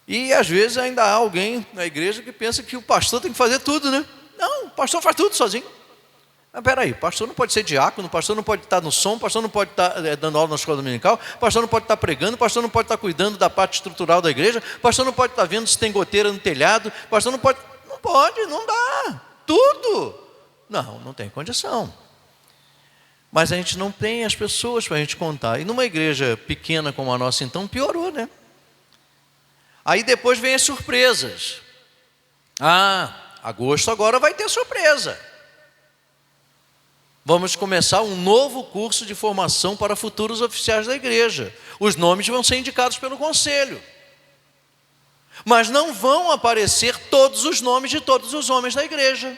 E às vezes ainda há alguém na igreja que pensa que o pastor tem que fazer tudo, né? Não, o pastor faz tudo sozinho. Mas peraí, o pastor não pode ser diácono, o pastor não pode estar no som, o pastor não pode estar dando aula na escola dominical, o pastor não pode estar pregando, o pastor não pode estar cuidando da parte estrutural da igreja, o pastor não pode estar vendo se tem goteira no telhado, o pastor não pode, não dá, tudo. Não tem condição. Mas a gente não tem as pessoas para a gente contar. E numa igreja pequena como a nossa, então, piorou, né? Aí depois vem as surpresas. Agosto agora vai ter surpresa. Vamos começar um novo curso de formação para futuros oficiais da igreja. Os nomes vão ser indicados pelo conselho. Mas não vão aparecer todos os nomes de todos os homens da igreja.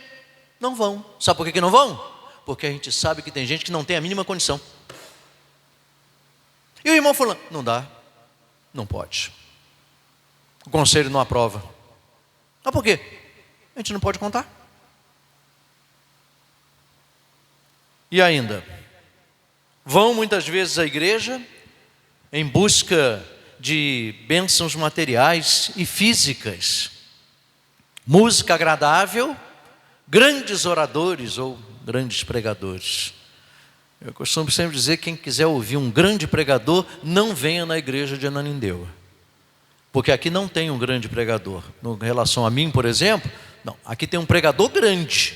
Não vão. Sabe por que não vão? Porque a gente sabe que tem gente que não tem a mínima condição. E o irmão falando, não dá, não pode. O conselho não aprova. Mas por quê? A gente não pode contar. E ainda, vão muitas vezes à igreja em busca de bênçãos materiais e físicas, música agradável, grandes oradores ou grandes pregadores. Eu costumo sempre dizer que quem quiser ouvir um grande pregador, não venha na igreja de Ananindeua. Porque aqui não tem um grande pregador. Em relação a mim, por exemplo, Não, aqui tem um pregador grande.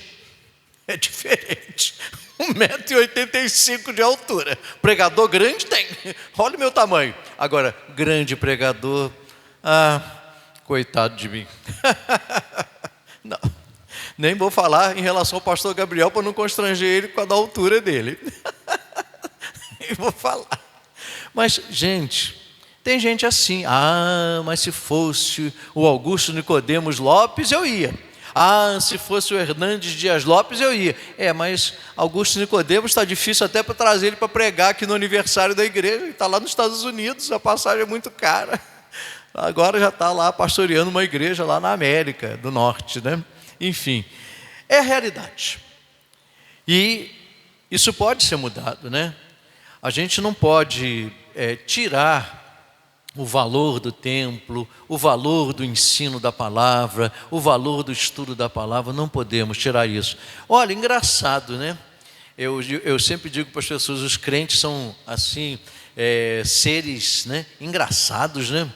É diferente. 1,85 m de altura. Pregador grande tem. Olha o meu tamanho. Agora, grande pregador. Coitado de mim. Não, nem vou falar em relação ao pastor Gabriel para não constranger ele com a da altura dele. Nem vou falar. Mas, gente, tem gente assim. Mas se fosse o Augusto Nicodemos Lopes, eu ia. Se fosse o Hernandes Dias Lopes, eu ia. Mas Augusto Nicodemos está difícil até para trazer ele para pregar aqui no aniversário da igreja. Ele está lá nos Estados Unidos, a passagem é muito cara. Agora já está lá pastoreando uma igreja lá na América do Norte, né? Enfim, é a realidade. E isso pode ser mudado, né? A gente não pode tirar o valor do templo, o valor do ensino da palavra, o valor do estudo da palavra. Não podemos tirar isso. Olha, engraçado, né? Eu sempre digo para as pessoas, os crentes são assim, seres, né, engraçados, né?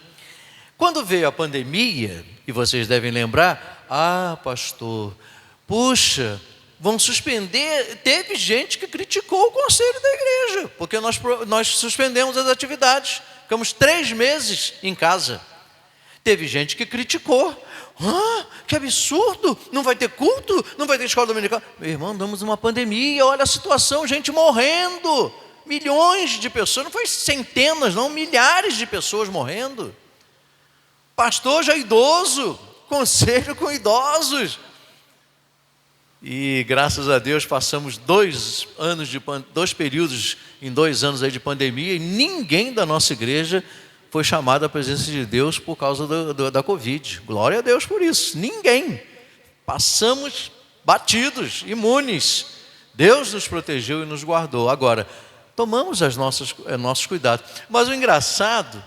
Quando veio a pandemia, e vocês devem lembrar, pastor, puxa, vão suspender. Teve gente que criticou o conselho da igreja, porque nós suspendemos as atividades. Ficamos 3 meses em casa. Teve gente que criticou. Que absurdo, não vai ter culto, não vai ter escola dominical. Meu irmão, andamos numa pandemia, olha a situação, gente morrendo. Milhões de pessoas, não foi centenas, não, milhares de pessoas morrendo. Pastor já idoso, conselho com idosos. E graças a Deus passamos 2 períodos em 2 anos aí de pandemia, e ninguém da nossa igreja foi chamado à presença de Deus por causa da Covid. Glória a Deus por isso. Ninguém. Passamos batidos, imunes. Deus nos protegeu e nos guardou. Agora, tomamos nossos cuidados. Mas o engraçado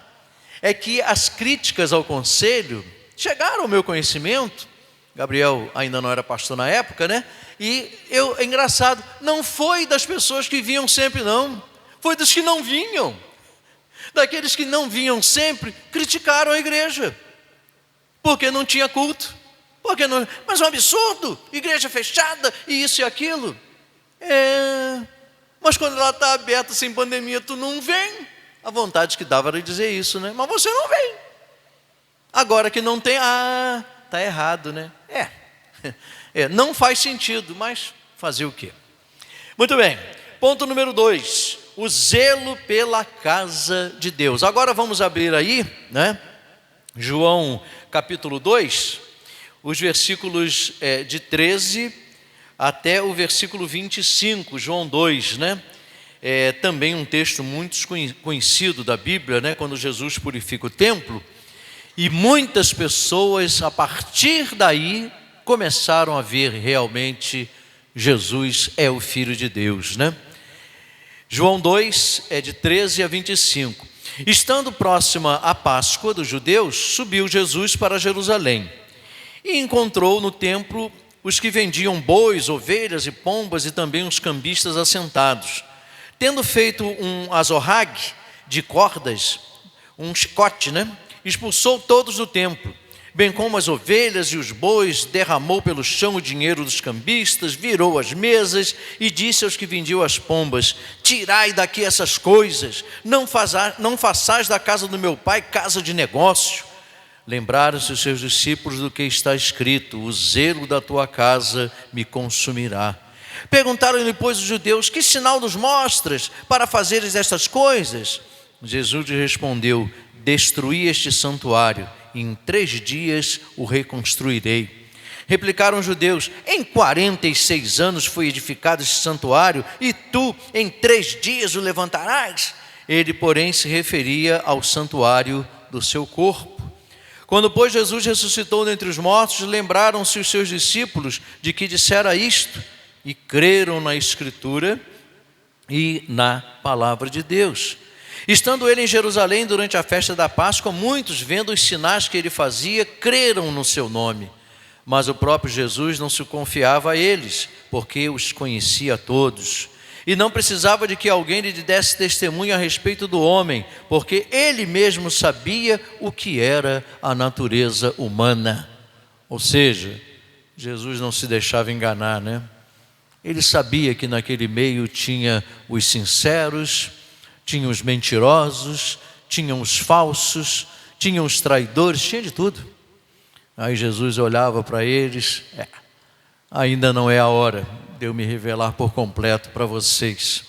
é que as críticas ao conselho chegaram ao meu conhecimento. Gabriel ainda não era pastor na época, né? E é engraçado, não foi das pessoas que vinham sempre, não. Foi dos que não vinham. Daqueles que não vinham sempre, criticaram a igreja. Porque não tinha culto. Mas é um absurdo, igreja fechada e isso e aquilo. Mas quando ela está aberta sem pandemia, tu não vem. A vontade que dava era dizer isso, né? Mas você não vem. Agora que não tem, está errado, né? Não faz sentido, mas fazer o quê? Muito bem, ponto número 2, o zelo pela casa de Deus. Agora vamos abrir aí, né? João capítulo 2, os versículos de 13 até o versículo 25, João 2, né? Também um texto muito conhecido da Bíblia, né? Quando Jesus purifica o templo. E muitas pessoas, a partir daí, começaram a ver realmente Jesus é o Filho de Deus, né? João 2, de 13 a 25. Estando próxima a Páscoa dos judeus, subiu Jesus para Jerusalém e encontrou no templo os que vendiam bois, ovelhas e pombas e também os cambistas assentados. Tendo feito um azorrague de cordas, um chicote, né? Expulsou todos do templo, bem como as ovelhas e os bois, derramou pelo chão o dinheiro dos cambistas, virou as mesas e disse aos que vendiam as pombas: tirai daqui essas coisas, não façais da casa do meu pai casa de negócio. Lembraram-se os seus discípulos do que está escrito: o zelo da tua casa me consumirá. Perguntaram-lhe, pois, os judeus: que sinal nos mostras para fazeres estas coisas? Jesus lhe respondeu: destruí este santuário, e em 3 dias o reconstruirei. Replicaram os judeus: em 46 anos foi edificado este santuário, e tu em 3 dias o levantarás? Ele, porém, se referia ao santuário do seu corpo. Quando, pois, Jesus ressuscitou dentre os mortos, lembraram-se os seus discípulos de que dissera isto, e creram na Escritura e na palavra de Deus. Estando ele em Jerusalém durante a festa da Páscoa, muitos, vendo os sinais que ele fazia, creram no seu nome. Mas o próprio Jesus não se confiava a eles, porque os conhecia todos. E não precisava de que alguém lhe desse testemunho a respeito do homem, porque ele mesmo sabia o que era a natureza humana. Ou seja, Jesus não se deixava enganar, né? Ele sabia que naquele meio tinha os sinceros, tinha os mentirosos, tinha os falsos, tinha os traidores, tinha de tudo. Aí Jesus olhava para eles, ainda não é a hora de eu me revelar por completo para vocês.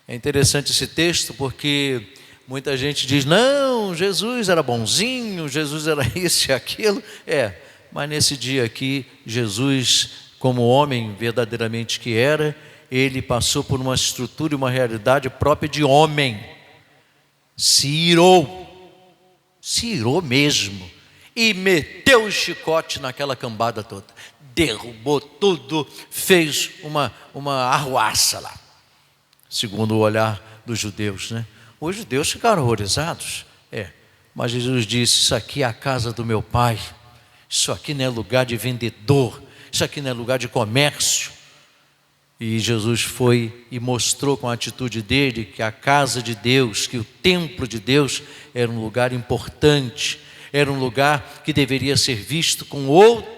É interessante esse texto porque muita gente diz, não, Jesus era bonzinho, Jesus era isso e aquilo. Mas nesse dia aqui, Jesus, como homem verdadeiramente que era, ele passou por uma estrutura e uma realidade própria de homem. Se irou mesmo, e meteu o chicote naquela cambada toda, derrubou tudo, fez uma arruaça lá, segundo o olhar dos judeus, né? Os judeus ficaram horrorizados, mas Jesus disse, isso aqui é a casa do meu pai, isso aqui não é lugar de vendedor, isso aqui não é lugar de comércio. E Jesus foi e mostrou com a atitude dele que a casa de Deus, que o templo de Deus era um lugar importante, era um lugar que deveria ser visto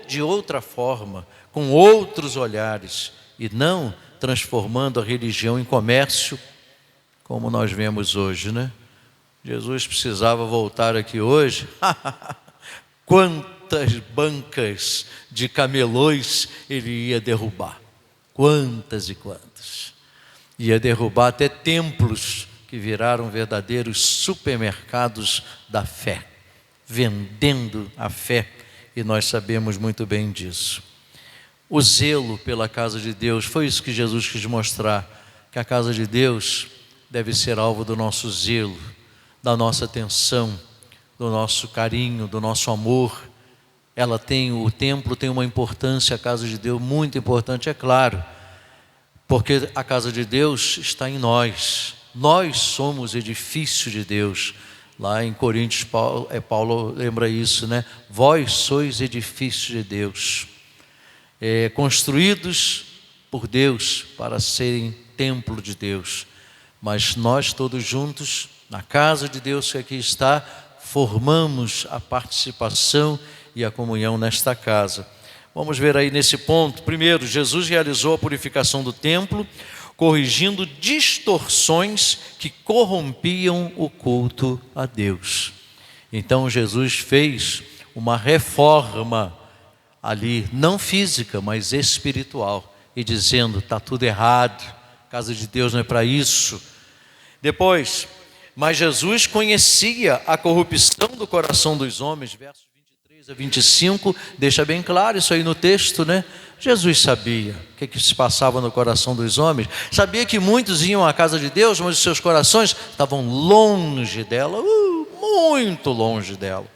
de outra forma, com outros olhares, e não transformando a religião em comércio, como nós vemos hoje, né? Jesus precisava voltar aqui hoje. Quantas bancas de camelões ele ia derrubar. Quantas e quantas. Ia derrubar até templos que viraram verdadeiros supermercados da fé, vendendo a fé, e nós sabemos muito bem disso. O zelo pela casa de Deus, foi isso que Jesus quis mostrar, que a casa de Deus deve ser alvo do nosso zelo, da nossa atenção, do nosso carinho, do nosso amor. O templo tem uma importância, a casa de Deus, muito importante, é claro, porque a casa de Deus está em nós somos edifício de Deus. Lá em Coríntios, Paulo lembra isso, né? Vós sois edifício de Deus, construídos por Deus para serem templo de Deus, mas nós todos juntos, na casa de Deus que aqui está, formamos a participação e a comunhão nesta casa. Vamos ver aí nesse ponto. Primeiro, Jesus realizou a purificação do templo, corrigindo distorções que corrompiam o culto a Deus. Então Jesus fez uma reforma ali, não física, mas espiritual, e dizendo, está tudo errado, a casa de Deus não é para isso. Depois, mas Jesus conhecia a corrupção do coração dos homens, versos 23 a 25, deixa bem claro isso aí no texto, né? Jesus sabia o que se passava no coração dos homens, sabia que muitos iam à casa de Deus, mas os seus corações estavam longe dela, muito longe dela.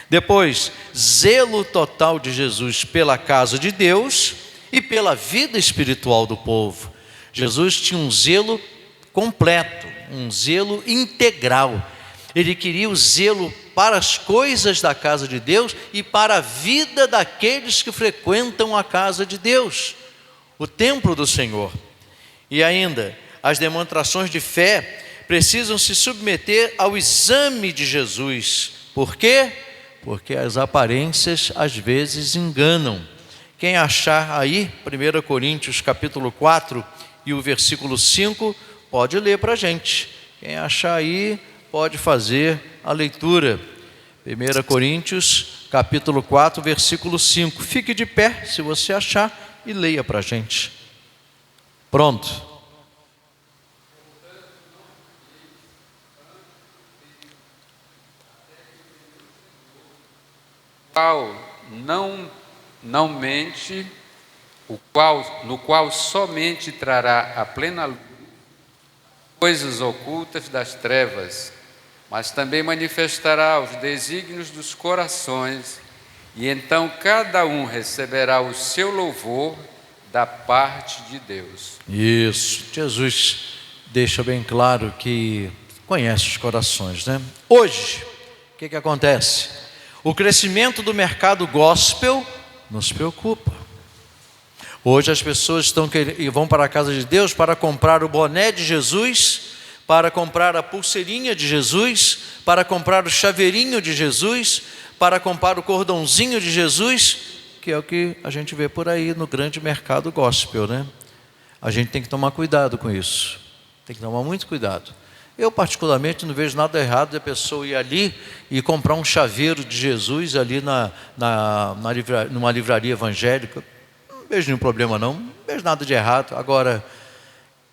Depois, zelo total de Jesus pela casa de Deus e pela vida espiritual do povo. Jesus tinha um zelo completo, um zelo integral. Ele queria o zelo para as coisas da casa de Deus e para a vida daqueles que frequentam a casa de Deus, o templo do Senhor. E ainda, as demonstrações de fé precisam se submeter ao exame de Jesus. Por quê? Porque as aparências às vezes enganam. Quem achar aí, 1 Coríntios capítulo 4 e o versículo 5, pode ler para a gente. Quem achar aí, pode fazer a leitura. 1 Coríntios capítulo 4, versículo 5. Fique de pé, se você achar, e leia para a gente. Pronto. Não mente, no qual somente trará a plena luz coisas ocultas das trevas, mas também manifestará os desígnios dos corações, e então cada um receberá o seu louvor da parte de Deus. Isso, Jesus deixa bem claro que conhece os corações, né? Hoje, o que acontece? O crescimento do mercado gospel nos preocupa. Hoje as pessoas vão para a casa de Deus para comprar o boné de Jesus, para comprar a pulseirinha de Jesus, para comprar o chaveirinho de Jesus, para comprar o cordãozinho de Jesus. que é o que a gente vê por aí no grande mercado gospel, né? A gente tem que tomar cuidado com isso, tem que tomar muito cuidado. Eu particularmente não vejo nada errado de a pessoa ir ali e comprar um chaveiro de Jesus ali numa livraria evangélica. Não vejo nenhum problema não vejo nada de errado. Agora,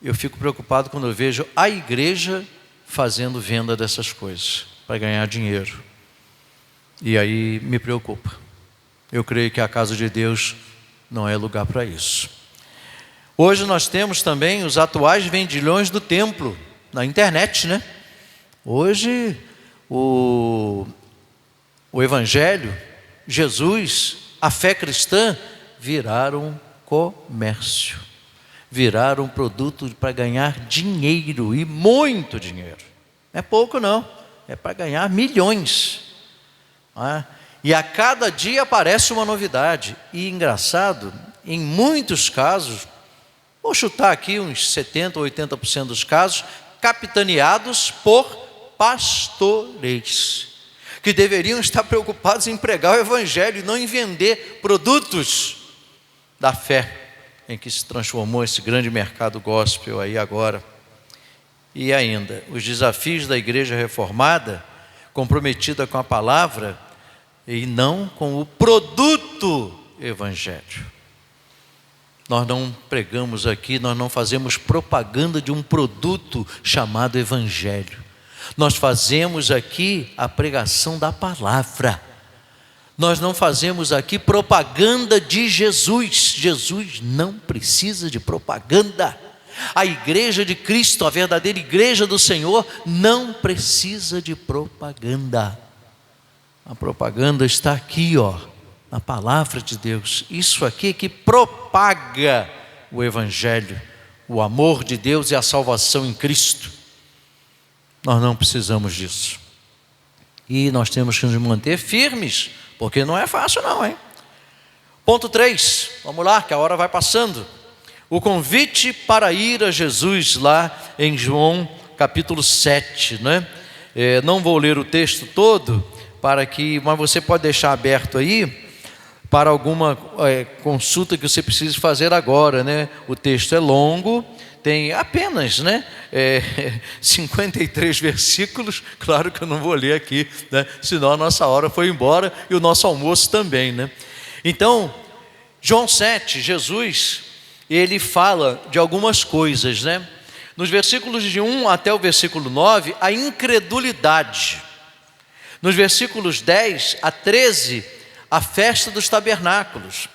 eu fico preocupado quando eu vejo a igreja fazendo venda dessas coisas para ganhar dinheiro. E aí me preocupa. Eu creio que a casa de Deus não é lugar para isso. Hoje nós temos também os atuais vendilhões do templo, na internet, né? Hoje o Evangelho, Jesus, a fé cristã viraram comércio, viraram produto para ganhar dinheiro, e muito dinheiro. Não é pouco não, é para ganhar milhões. E a cada dia aparece uma novidade. E engraçado, em muitos casos, vou chutar aqui uns 70% ou 80% dos casos, capitaneados por pastores, que deveriam estar preocupados em pregar o Evangelho e não em vender produtos da fé, em que se transformou esse grande mercado gospel aí agora. E ainda, os desafios da igreja reformada, comprometida com a palavra e não com o produto Evangelho. Nós não pregamos aqui, nós não fazemos propaganda de um produto chamado Evangelho. Nós fazemos aqui a pregação da palavra. Nós não fazemos aqui propaganda de Jesus. Jesus não precisa de propaganda. A igreja de Cristo, a verdadeira igreja do Senhor, não precisa de propaganda. A propaganda está aqui, na palavra de Deus. Isso aqui que propaga o Evangelho, o amor de Deus e a salvação em Cristo. Nós não precisamos disso. E nós temos que nos manter firmes, porque não é fácil não, hein? Ponto 3, vamos lá, que a hora vai passando. O convite para ir a Jesus, lá em João capítulo 7, né? Não vou ler o texto todo, mas você pode deixar aberto aí, para alguma consulta que você precise fazer agora, né? O texto é longo, tem apenas 53 versículos, claro que eu não vou ler aqui, né? Senão a nossa hora foi embora e o nosso almoço também, né? Então, João 7, Jesus, ele fala de algumas coisas, né? Nos versículos de 1 até o versículo 9, a incredulidade. Nos versículos 10 a 13, a festa dos tabernáculos.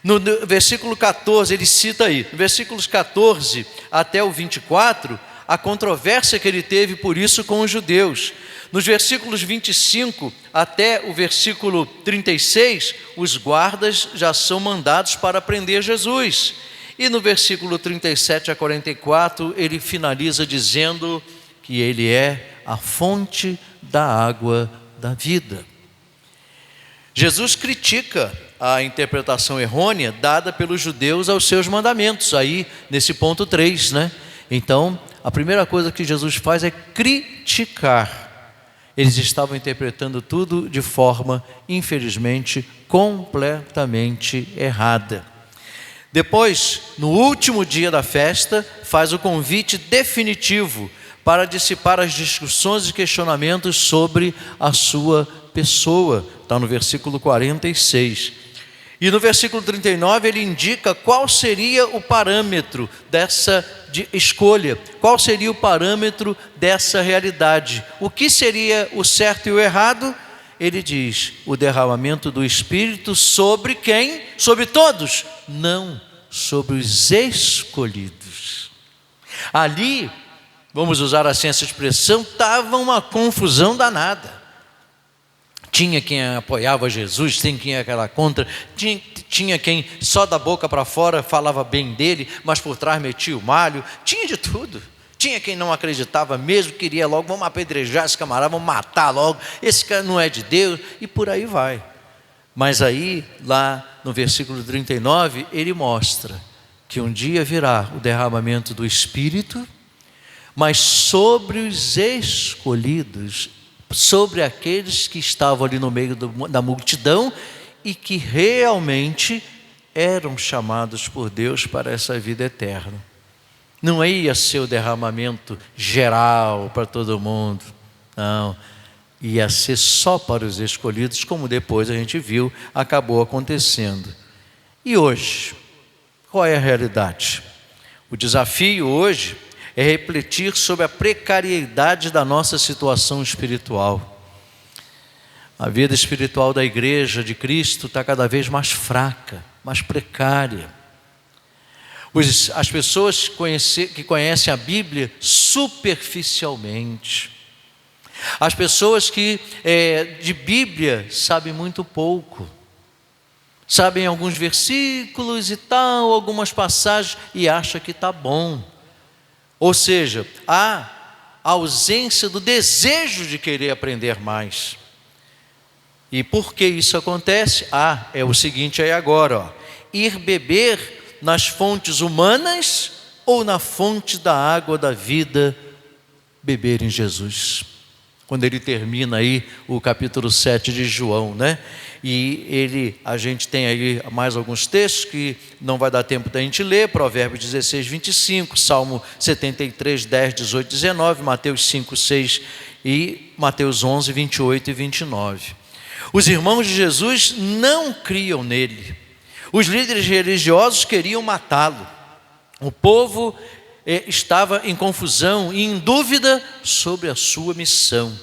No versículo 14, ele cita aí, no versículos 14 até o 24, a controvérsia que ele teve por isso com os judeus. Nos versículos 25 até o versículo 36, os guardas já são mandados para prender Jesus. E no versículo 37 a 44, ele finaliza dizendo que ele é a fonte da água da vida. Jesus critica a interpretação errônea dada pelos judeus aos seus mandamentos, aí nesse ponto 3, né? Então, a primeira coisa que Jesus faz é criticar. Eles estavam interpretando tudo de forma, infelizmente, completamente errada. Depois, no último dia da festa, faz o convite definitivo para dissipar as discussões e questionamentos sobre a sua pessoa. Está no versículo 46. E no versículo 39 ele indica qual seria o parâmetro dessa escolha, qual seria o parâmetro dessa realidade. O que seria o certo e o errado? Ele diz, o derramamento do Espírito sobre quem? Sobre todos? Não, sobre os escolhidos. Ali, vamos usar assim essa expressão, estava uma confusão danada. Tinha quem apoiava Jesus, tinha quem era contra, tinha quem só da boca para fora falava bem dele, mas por trás metia o malho, tinha de tudo. Tinha quem não acreditava mesmo, queria logo, vamos apedrejar esse camarada, vamos matar logo, esse cara não é de Deus, e por aí vai. Mas aí, lá no versículo 39, ele mostra que um dia virá o derramamento do Espírito, mas sobre os escolhidos, sobre aqueles que estavam ali no meio da multidão e que realmente eram chamados por Deus para essa vida eterna. Não ia ser o derramamento geral para todo mundo, não. Ia ser só para os escolhidos, como depois a gente viu, acabou acontecendo. E hoje, qual é a realidade? O desafio hoje é refletir sobre a precariedade da nossa situação espiritual. A vida espiritual da igreja de Cristo está cada vez mais fraca, mais precária. As pessoas que conhecem a Bíblia superficialmente. As pessoas que de Bíblia sabem muito pouco. Sabem alguns versículos e tal, algumas passagens e acham que está bom. Ou seja, há a ausência do desejo de querer aprender mais. E por que isso acontece? É o seguinte aí agora, ir beber nas fontes humanas ou na fonte da água da vida, beber em Jesus. Quando ele termina aí o capítulo 7 de João, né? E a gente tem aí mais alguns textos que não vai dar tempo da gente ler, Provérbios 16, 25, Salmo 73, 10, 18, 19, Mateus 5, 6 e Mateus 11, 28 e 29. Os irmãos de Jesus não criam nele. Os líderes religiosos queriam matá-lo. O povo estava em confusão e em dúvida sobre a sua missão.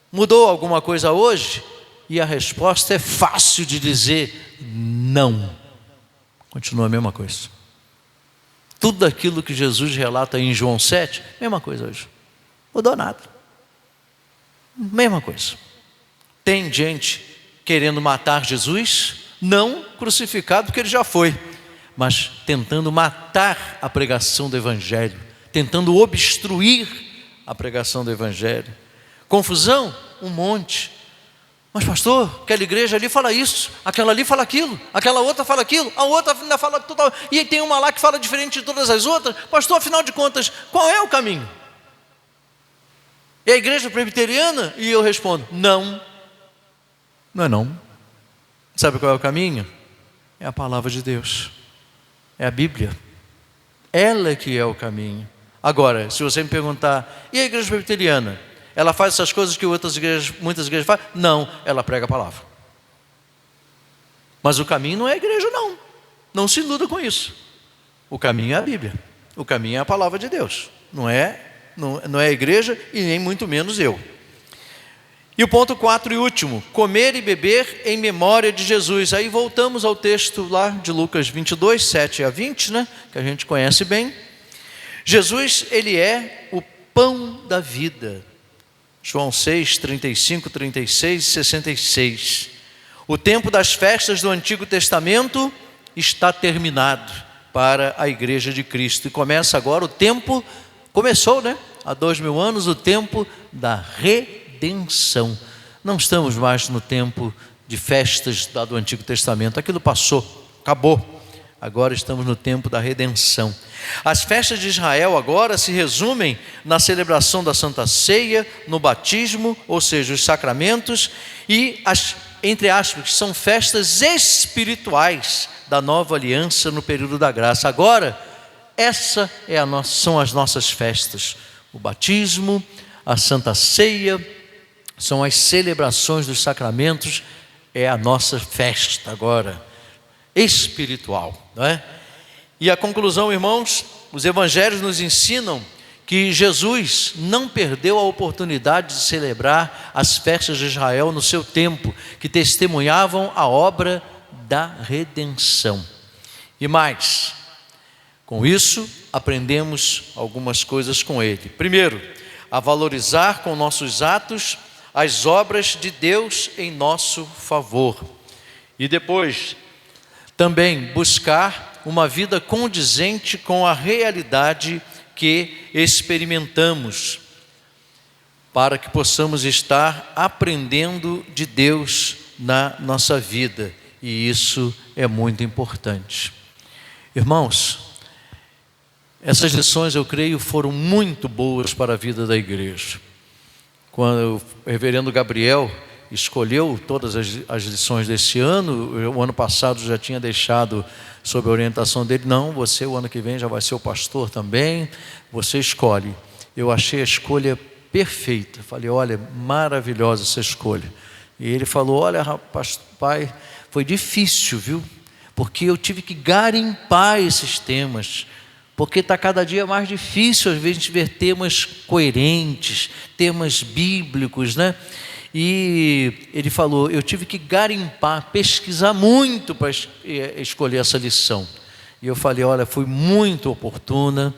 Mudou alguma coisa hoje? E a resposta é fácil de dizer: não. Continua a mesma coisa. Tudo aquilo que Jesus relata em João 7, mesma coisa hoje. Mudou nada. Mesma coisa. Tem gente querendo matar Jesus, não crucificado porque ele já foi, mas tentando matar a pregação do Evangelho, tentando obstruir a pregação do Evangelho. Confusão? Um monte. Mas pastor, aquela igreja ali fala isso, aquela ali fala aquilo, aquela outra fala aquilo, a outra ainda fala total, e tem uma lá que fala diferente de todas as outras. Pastor, afinal de contas, qual é o caminho? É a igreja presbiteriana? E eu respondo: não, não é não. Sabe qual é o caminho? É a palavra de Deus, é a Bíblia, ela que é o caminho. Agora, se você me perguntar, e a igreja presbiteriana? Ela faz essas coisas que muitas igrejas fazem? Não, ela prega a palavra. Mas o caminho não é a igreja, não. Não se iluda com isso. O caminho é a Bíblia. O caminho é a palavra de Deus. Não é a igreja e nem muito menos eu. E o ponto 4 e último: comer e beber em memória de Jesus. Aí voltamos ao texto lá de Lucas 22, 7 a 20, né? Que a gente conhece bem. Jesus, ele é o pão da vida. João 6, 35, 36 e 66. O tempo das festas do Antigo Testamento está terminado para a igreja de Cristo. E começa agora o tempo, começou, né? Há 2000 anos, o tempo da redenção. Não estamos mais no tempo de festas do Antigo Testamento. Aquilo passou, acabou. Agora estamos no tempo da redenção. As festas de Israel agora se resumem na celebração da Santa Ceia, no batismo, ou seja, os sacramentos, e entre aspas, são festas espirituais da nova aliança no período da graça. Agora, são as nossas festas. O batismo, a Santa Ceia, são as celebrações dos sacramentos, é a nossa festa agora, espiritual, não é? E a conclusão, irmãos, os evangelhos nos ensinam que Jesus não perdeu a oportunidade de celebrar as festas de Israel no seu tempo, que testemunhavam a obra da redenção. E mais, com isso, aprendemos algumas coisas com ele. Primeiro, a valorizar com nossos atos as obras de Deus em nosso favor. E depois, também buscar uma vida condizente com a realidade que experimentamos, para que possamos estar aprendendo de Deus na nossa vida, e isso é muito importante. Irmãos, essas lições, eu creio, foram muito boas para a vida da igreja. Quando o reverendo Gabriel escolheu todas as lições desse ano. O ano passado já tinha deixado sob a orientação dele: não, você o ano que vem já vai ser o pastor também, você escolhe. Eu achei a escolha perfeita. Falei: olha, maravilhosa essa escolha. E ele falou: olha, rapaz, pai, foi difícil, viu? Porque eu tive que garimpar esses temas, porque está cada dia mais difícil às vezes a gente ver temas coerentes, temas bíblicos, né? E ele falou: eu tive que garimpar, pesquisar muito para escolher essa lição. E eu falei: olha, foi muito oportuna,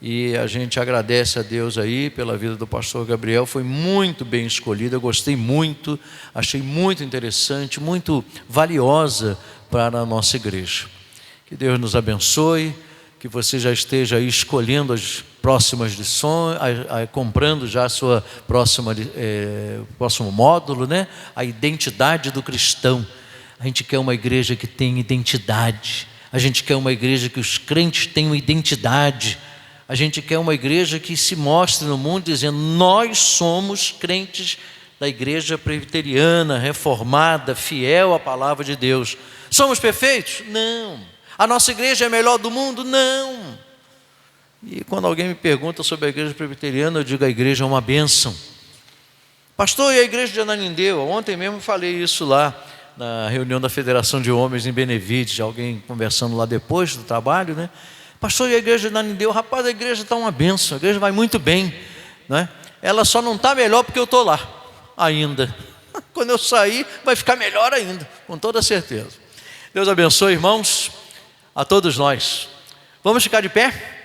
e a gente agradece a Deus aí pela vida do pastor Gabriel. Foi muito bem escolhida, eu gostei muito, achei muito interessante, muito valiosa para a nossa igreja. Que Deus nos abençoe, que você já esteja aí escolhendo as próximas lições, comprando já a sua próximo módulo, né? A identidade do cristão. A gente quer uma igreja que tenha identidade, a gente quer uma igreja que os crentes tenham identidade, a gente quer uma igreja que se mostre no mundo dizendo: nós somos crentes da igreja presbiteriana, reformada, fiel à palavra de Deus. Somos perfeitos? Não. A nossa igreja é a melhor do mundo? Não. E quando alguém me pergunta sobre a igreja presbiteriana, eu digo: a igreja é uma bênção. Pastor, e a igreja de Ananindeua? Ontem mesmo falei isso lá na reunião da Federação de Homens em Benevides, alguém conversando lá depois do trabalho, né? Pastor, e a igreja de Ananindeua? Rapaz, a igreja está uma bênção, a igreja vai muito bem, né? Ela só não está melhor porque eu estou lá ainda. Quando eu sair, vai ficar melhor ainda, com toda certeza. Deus abençoe, irmãos, a todos nós. Vamos ficar de pé?